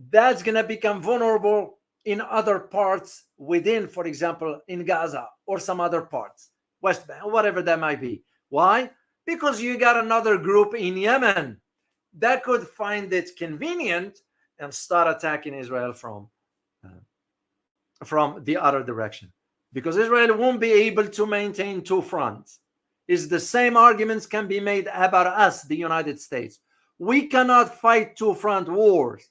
that's going to become vulnerable in other parts within, for example, in Gaza or some other parts, West Bank, whatever that might be. Why? Because you got another group in Yemen that could find it convenient and start attacking Israel from the other direction. Because Israel won't be able to maintain two fronts. It's the same arguments can be made about us, the United States. We cannot fight two-front wars,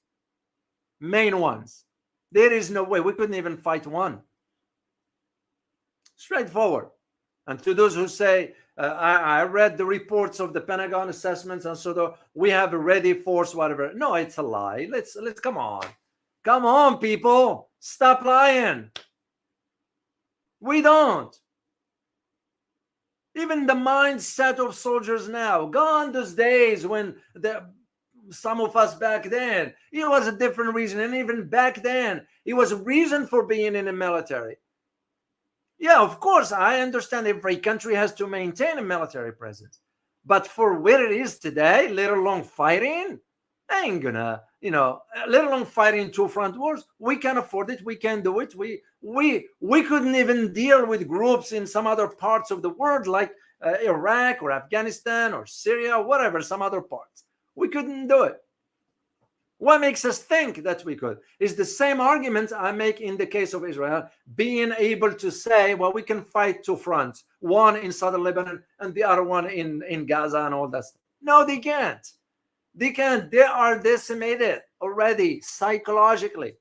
main ones. There is no way. We couldn't even fight one. Straightforward. And to those who say, I read the reports of the Pentagon assessments, and so we have a ready force, whatever. No, it's a lie. Let's come on. Come on, people. Stop lying. We don't. Even the mindset of soldiers now, gone those days when some of us back then, it was a different reason. And even back then, it was a reason for being in the military. Yeah, of course, I understand every country has to maintain a military presence. But for where it is today, let alone fighting, ain't gonna, let alone fighting two-front wars, we can't afford it. We can't do it. We couldn't even deal with groups in some other parts of the world, like Iraq or Afghanistan or Syria, whatever, some other parts. We couldn't do it. What makes us think that we could is the same argument I make in the case of Israel, being able to say, well, we can fight two fronts, one in southern Lebanon and the other one in Gaza and all that stuff. No, they can't. They can't. They are decimated already psychologically.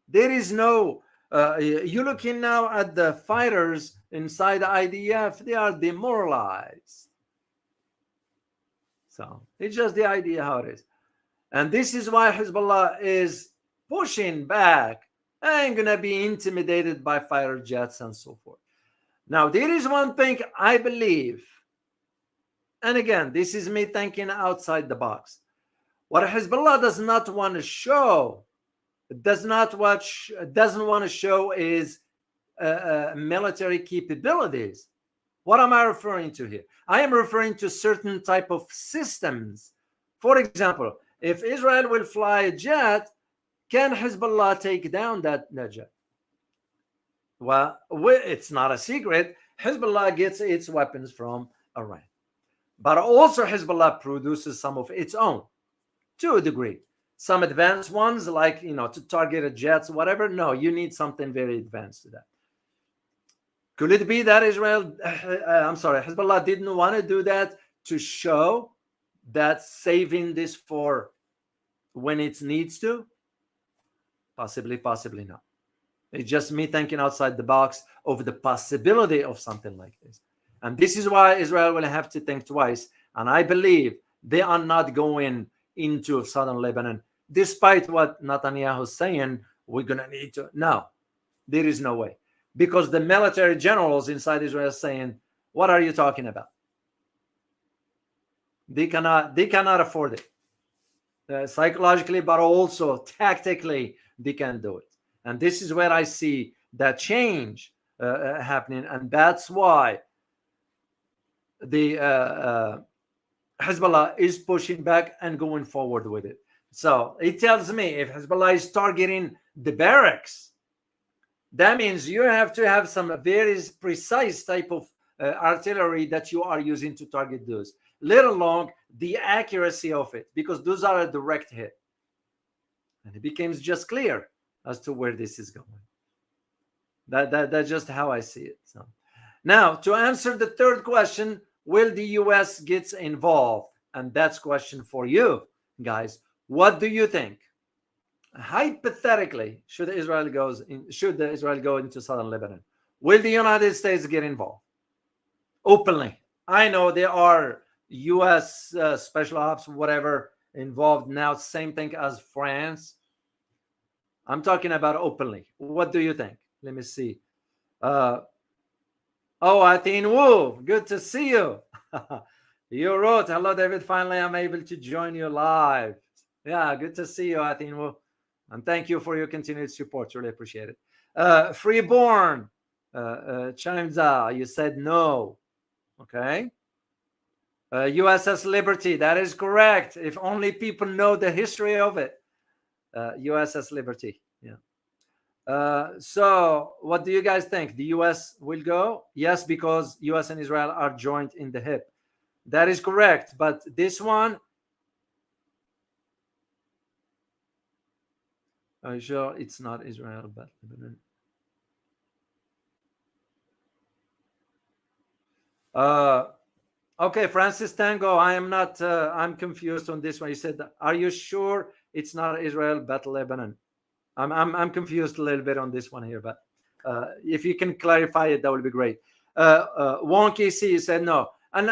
There is no You're looking now at the fighters inside the IDF, they are demoralized. So it's just the idea how it is. And this is why Hezbollah is pushing back and going to be intimidated by fighter jets and so forth. Now, there is one thing I believe, and again, this is me thinking outside the box. What Hezbollah does not want to show, doesn't want to show is military capabilities. What am I referring to here? I am referring to certain type of systems. For example, if Israel will fly a jet, can Hezbollah take down that jet? Well, it's not a secret. Hezbollah gets its weapons from Iran. But also Hezbollah produces some of its own, to a degree. Some advanced ones, like, to target a jets, whatever. No, you need something very advanced to that. Could it be that Hezbollah didn't want to do that to show that saving this for when it needs to? Possibly not. It's just me thinking outside the box of the possibility of something like this. And this is why Israel will have to think twice. And I believe they are not going into southern Lebanon, despite what Netanyahu is saying, we're going to need to. No, there is no way. Because the military generals inside Israel are saying, what are you talking about? They cannot afford it. Psychologically, but also tactically, they can do it. And this is where I see that change happening. And that's why the Hezbollah is pushing back and going forward with it. So it tells me if Hezbollah is targeting the barracks, that means you have to have some very precise type of artillery that you are using to target those, let alone the accuracy of it, because those are a direct hit. And it becomes just clear as to where this is going. That's just how I see it. So now, to answer the third question, will the US get involved? And that's question for you guys. What do you think? Hypothetically, should Israel go into southern Lebanon, will the United States get involved openly? I know there are US special ops, whatever, involved now. Same thing as France. I'm talking about openly. What do you think? Let me see. Atin Wu, good to see you. You wrote, hello, David. Finally, I'm able to join you live. Yeah, good to see you, Atin Wu. And thank you for your continued support. Really appreciate it. Freeborn, Chamza, you said no. Okay. USS Liberty, that is correct. If only people know the history of it. USS Liberty. Yeah. So what do you guys think? The US will go? Yes, because US and Israel are joined in the hip. That is correct. But this one, are you sure it's not Israel, but Lebanon? Okay, Francis Tango, I am not, I'm confused on this one. You said, are you sure it's not Israel, but Lebanon? I'm confused a little bit on this one here, but if you can clarify it, that would be great. Wonky C said no. And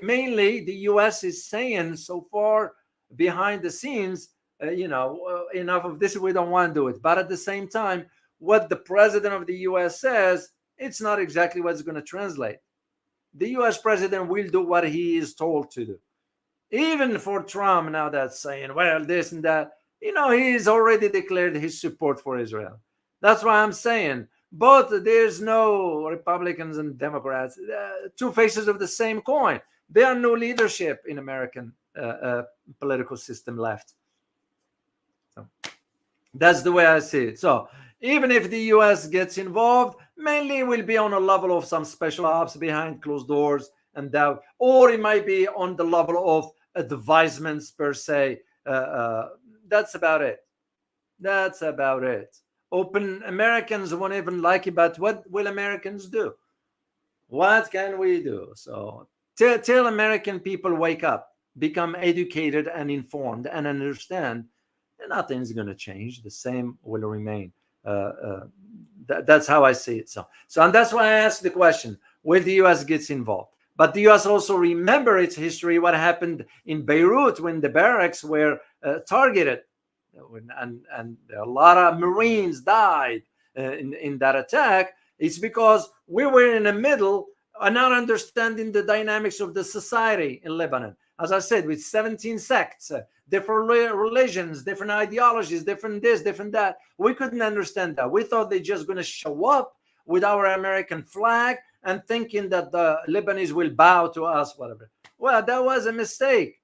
mainly the US is saying so far behind the scenes, enough of this, we don't want to do it. But at the same time, what the president of the US says, it's not exactly what's going to translate. The US president will do what he is told to do. Even for Trump now, that's saying, well, this and that, he's already declared his support for Israel. That's why I'm saying, but there's no Republicans and Democrats, two faces of the same coin. There are no leadership in American political system left. So that's the way I see it. So even if the US gets involved, mainly it will be on a level of some special ops behind closed doors and that, or it might be on the level of advisements per se. That's about it. That's about it. Open Americans won't even like it, but what will Americans do? What can we do? So till American people wake up, become educated and informed and understand, nothing's going to change. The same will remain. That's how I see it. So and that's why I asked the question: will the U.S. gets involved? But the U.S. also remember its history, what happened in Beirut when the barracks were targeted, and a lot of Marines died in that attack. It's because we were in the middle, not understanding the dynamics of the society in Lebanon. As I said, with 17 sects, different religions, different ideologies, different this, different that. We couldn't understand that. We thought they're just going to show up with our American flag and thinking that the Lebanese will bow to us, whatever. Well, that was a mistake.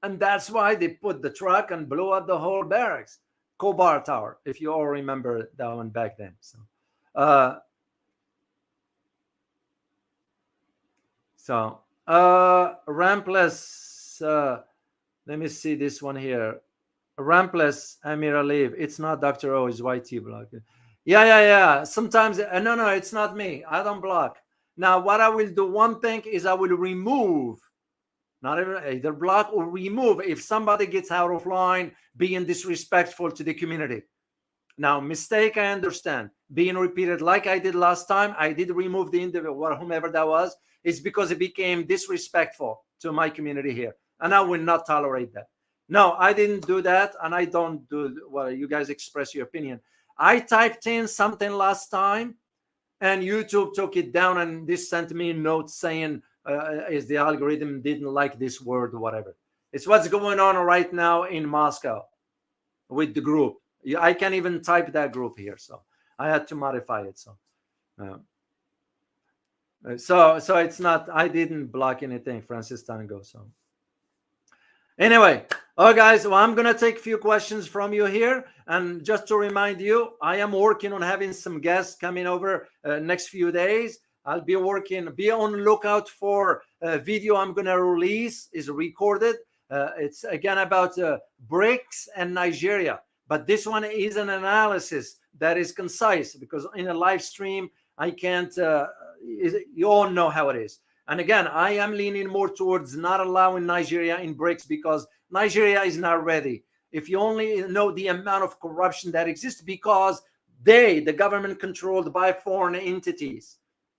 And that's why they put the truck and blew up the whole barracks. Kobar Tower, if you all remember that one back then. Rampless, let me see this one here. Rampless Amir Aliv. It's not Dr. O, it's YT block. Yeah. Sometimes, no, it's not me. I don't block. Now, what I will do, one thing is I will remove, not either block or remove if somebody gets out of line, being disrespectful to the community. Now, mistake, I understand. Being repeated like I did last time, I did remove the individual, whomever that was. It's because it became disrespectful to my community here. And I will not tolerate that. No, I didn't do that. And I don't do, well, you guys express your opinion. I typed in something last time and YouTube took it down and this sent me a note saying, is the algorithm didn't like this word or whatever. It's what's going on right now in Moscow with the group. I can't even type that group here, so I had to modify it. So it's not, I didn't block anything, Francis Tango. So anyway, guys, well, I'm gonna take a few questions from you here, and just to remind you, I am working on having some guests coming over next few days. I'll be working, be on lookout for a video I'm gonna release, is recorded. It's again about BRICS and Nigeria. But this one is an analysis that is concise, because in a live stream, I can't, you all know how it is. And again, I am leaning more towards not allowing Nigeria in BRICS because Nigeria is not ready. If you only know the amount of corruption that exists, because the government controlled by foreign entities,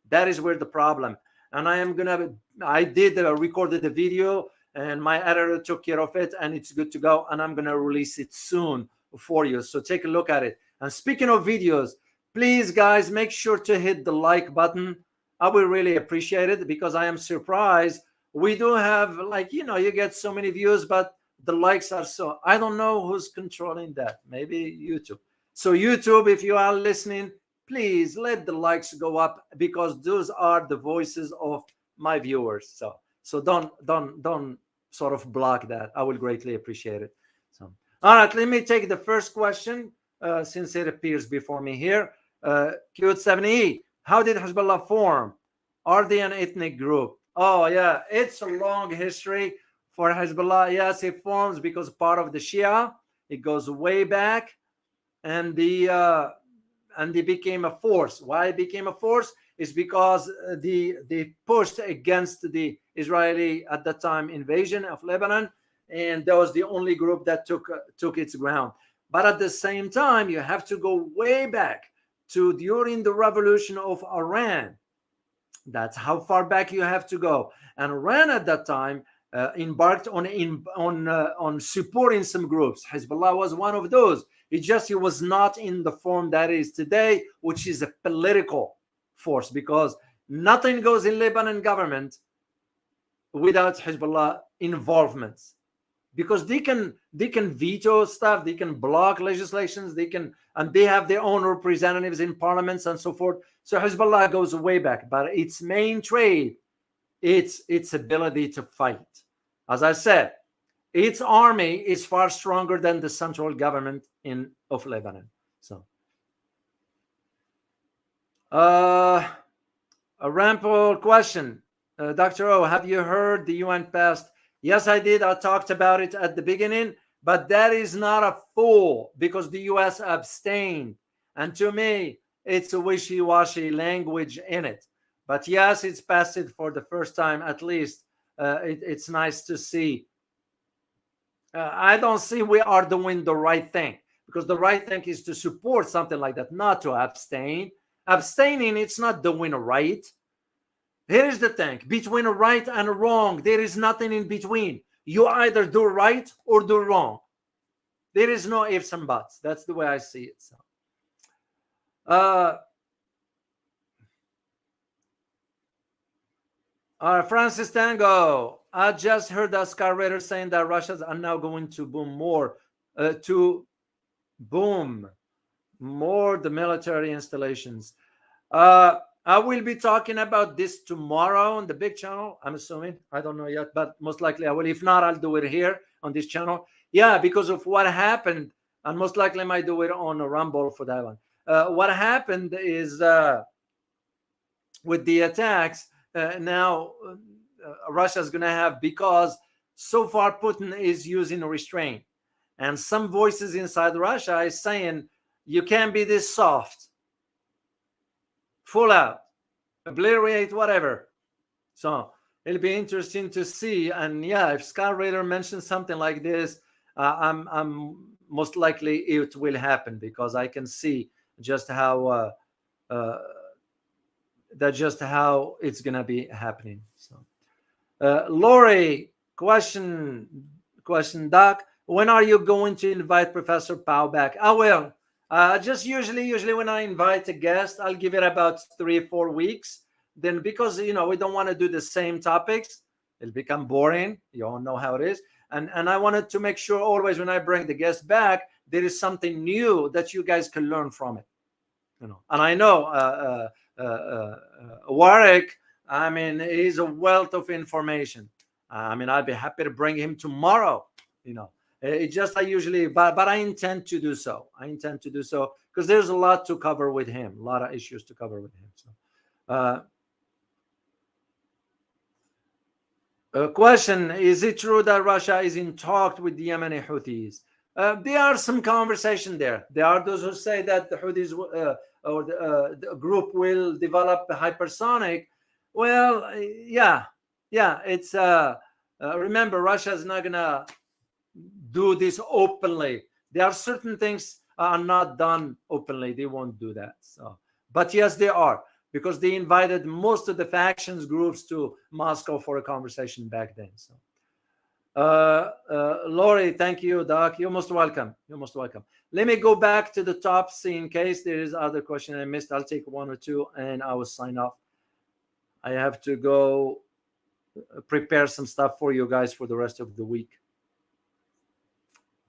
that is where the problem. And I did recorded the video and my editor took care of it and it's good to go. And I'm going to release it soon for you, so take a look at it. And speaking of videos, please guys, make sure to hit the like button. I will really appreciate it, because I am surprised we do have, like, you get so many views, but the likes are so, I don't know who's controlling that. Maybe YouTube. So YouTube, if you are listening, please let the likes go up, because those are the voices of my viewers. So don't sort of block that. I will greatly appreciate it. So all right, let me take the first question since it appears before me here. Q70E, how did Hezbollah form? Are they an ethnic group? Oh, yeah, it's a long history for Hezbollah. Yes, it forms because part of the Shia. It goes way back, and they became a force. Why it became a force is because they pushed against the Israeli, at that time, invasion of Lebanon. And that was the only group that took its ground. But at the same time, you have to go way back to during the revolution of Iran. That's how far back you have to go. And Iran at that time embarked on supporting some groups. Hezbollah was one of those. It was not in the form that is today, which is a political force, because nothing goes in Lebanon government without Hezbollah involvement. Because they can veto stuff, they can block legislations, and they have their own representatives in parliaments and so forth. So Hezbollah goes way back, but its main trade, its ability to fight. As I said, its army is far stronger than the central government of Lebanon. So, a ramble question, Dr. O, have you heard the UN passed? Yes, I did. I talked about it at the beginning, but that is not a full, because the US abstained. And to me, it's a wishy-washy language in it. But yes, it's passed it for the first time, at least. It's nice to see. I don't see we are doing the right thing, because the right thing is to support something like that, not to abstain. Abstaining, it's not doing right. Here's the thing: between a right and a wrong, there is nothing in between. You either do right or do wrong. There is no ifs and buts. That's the way I see it. So, Francis Tango, I just heard Oscar Rader saying that Russians are now going to boom more, the military installations. I will be talking about this tomorrow on the big channel, I'm assuming. I don't know yet, but most likely I will. If not, I'll do it here on this channel. Yeah, because of what happened, and most likely I might do it on a Rumble for that one. What happened is with the attacks, now Russia's going to have, because so far Putin is using restraint. And some voices inside Russia is saying, you can't be this soft. Full out, obliterate, whatever. So it'll be interesting to see. And yeah, if Scott Raider mentions something like this, I'm most likely it will happen, because I can see just how it's gonna be happening. So, Lori, question, Doc, when are you going to invite Professor Pau back? I will. Just usually when I invite a guest, I'll give it about 3 or 4 weeks. Then, because we don't want to do the same topics, it'll become boring. You all know how it is. And I wanted to make sure always when I bring the guest back, there is something new that you guys can learn from it. And I know Warwick, I mean, he's a wealth of information. I mean, I'd be happy to bring him tomorrow. It just I usually, but I intend to do so. Because there's a lot to cover with him, a lot of issues to cover with him. So, question: is it true that Russia is in talks with the Yemeni Houthis? There are some conversation there. There are those who say that the Houthis or the group will develop a hypersonic. Well, yeah. It's remember, Russia is not gonna do this openly. There are certain things are not done openly. They won't do that. So, but yes, they are, because they invited most of the factions groups to Moscow for a conversation back then. So, Lori, thank you, Doc. You're most welcome. Let me go back to the top, see in case there is other question I missed. I'll take 1 or 2 and I will sign off. I have to go prepare some stuff for you guys for the rest of the week.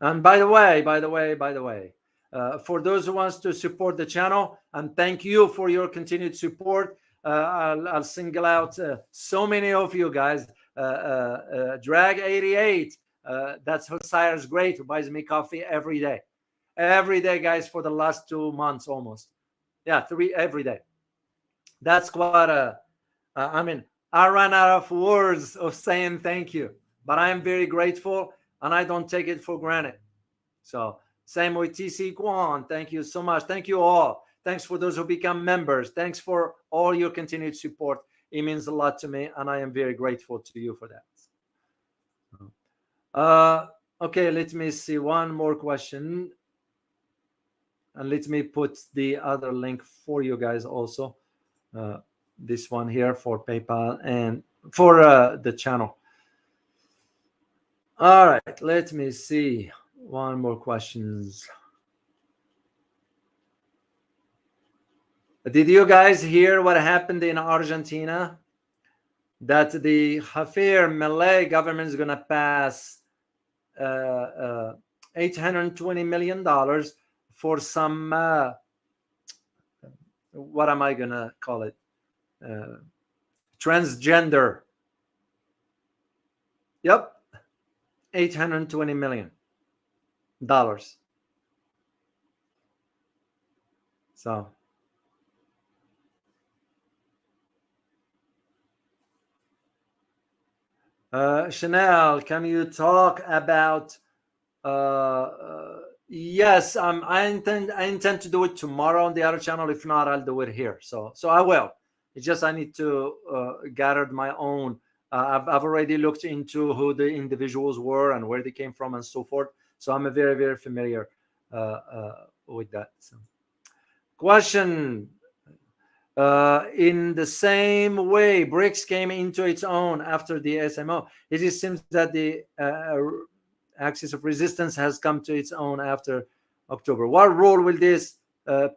And by the way, for those who wants to support the channel, and thank you for your continued support, I'll single out so many of you guys. Drag88, that's Hosire's great, who buys me coffee every day, guys, for the last 2 months almost. Yeah, 3 every day. That's quite I mean, I ran out of words of saying thank you, but I am very grateful. And I don't take it for granted. So, same with TC Kwan. Thank you so much. Thank you all. Thanks for those who become members. Thanks for all your continued support. It means a lot to me, and I am very grateful to you for that. Okay, let me see one more question. And let me put the other link for you guys also. This one here for PayPal and for the channel. All right, let me see. One more questions. Did you guys hear what happened in Argentina? That the Javier Milei government is going to pass $820 million for some, what am I going to call it? Transgender. Yep. $820 million. So, Chanel, can you talk about? Yes, I intend to do it tomorrow on the other channel. If not, I'll do it here. So I will. It's just I need to gather my own. I've already looked into who the individuals were and where they came from and so forth. So I'm very, very familiar with that. So, question. In the same way, BRICS came into its own after the SMO. It seems that the axis of resistance has come to its own after October. What role will this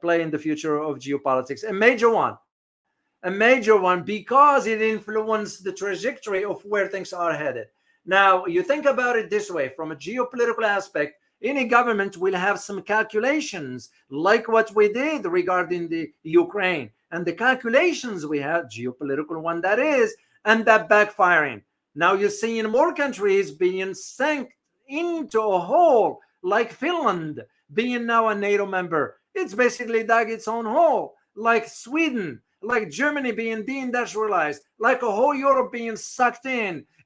play in the future of geopolitics? A major one, because it influenced the trajectory of where things are headed. Now, you think about it this way, from a geopolitical aspect, any government will have some calculations like what we did regarding the Ukraine, and the calculations we had, geopolitical one that is, and that backfiring. Now you're seeing more countries being sunk into a hole, like Finland being now a NATO member. It's basically dug its own hole, like Sweden, like Germany being deindustrialized, like a whole Europe being sucked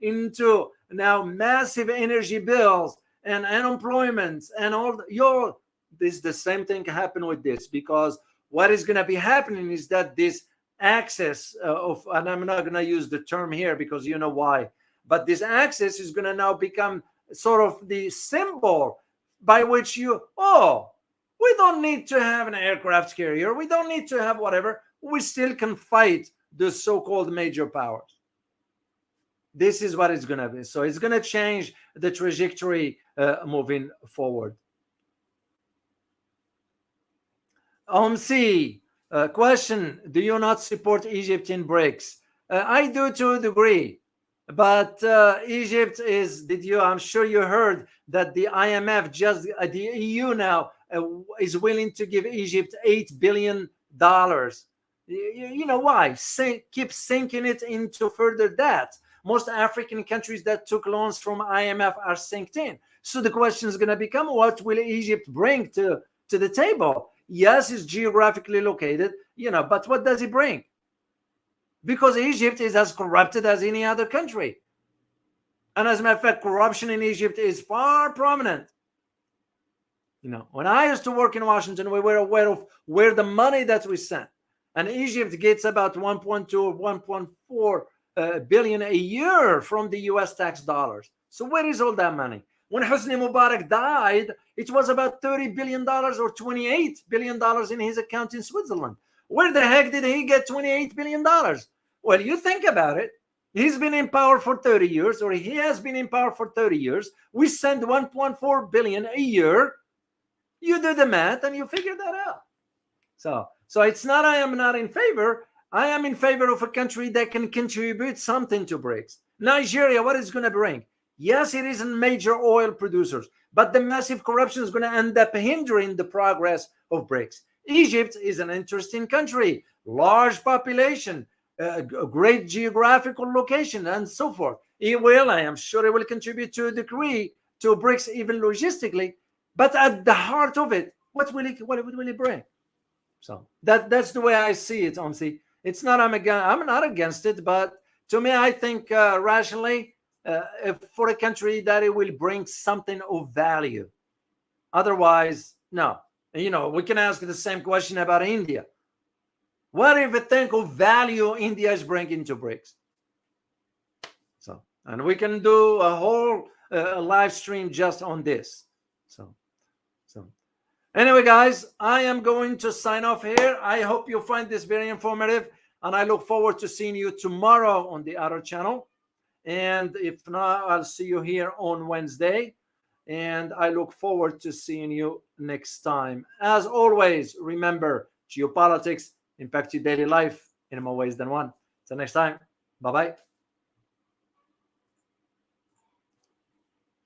into now massive energy bills and unemployment and all this. The same thing happen with this, because what is going to be happening is that this access of, and I'm not going to use the term here because you know why, but this access is going to now become sort of the symbol by which we don't need to have an aircraft carrier, we don't need to have whatever, we still can fight the so-called major powers. This is what it's going to be. So it's going to change the trajectory moving forward. OMC, question, do you not support Egypt in BRICS? I do to a degree, but Egypt is, I'm sure you heard that the IMF, the EU now is willing to give Egypt $8 billion. You know why? Keep sinking it into further debt. Most African countries that took loans from IMF are sinked in. So the question is going to become, what will Egypt bring to the table? Yes, it's geographically located, but what does it bring? Because Egypt is as corrupted as any other country. And as a matter of fact, corruption in Egypt is far prominent. When I used to work in Washington, we were aware of where the money that we sent. And Egypt gets about 1.2 or 1.4 billion a year from the US tax dollars. So where is all that money? When Hosni Mubarak died, it was about $30 billion or $28 billion in his account in Switzerland. Where the heck did he get $28 billion? Well, you think about it. He's been in power for 30 years, or he has been in power for 30 years. We send 1.4 billion a year. You do the math and you figure that out. So it's not, I am not in favor. I am in favor of a country that can contribute something to BRICS. Nigeria, what is going to bring? Yes, it isn't major oil producers, but the massive corruption is going to end up hindering the progress of BRICS. Egypt is an interesting country, large population, a great geographical location, and so forth. I am sure it will contribute to a degree to BRICS, even logistically, but at the heart of it, what will it bring? So that's the way I see it, Omsi. It's not, I'm not against it, but to me, I think rationally, for a country, that it will bring something of value. Otherwise, no. We can ask the same question about India. What if we think of value India is bringing to BRICS? So, and we can do a whole live stream just on this. So anyway, guys, I am going to sign off here. I hope you find this very informative, and I look forward to seeing you tomorrow on the other channel. And if not, I'll see you here on Wednesday. And I look forward to seeing you next time. As always, remember, geopolitics impact your daily life in more ways than one. Till next time, bye-bye.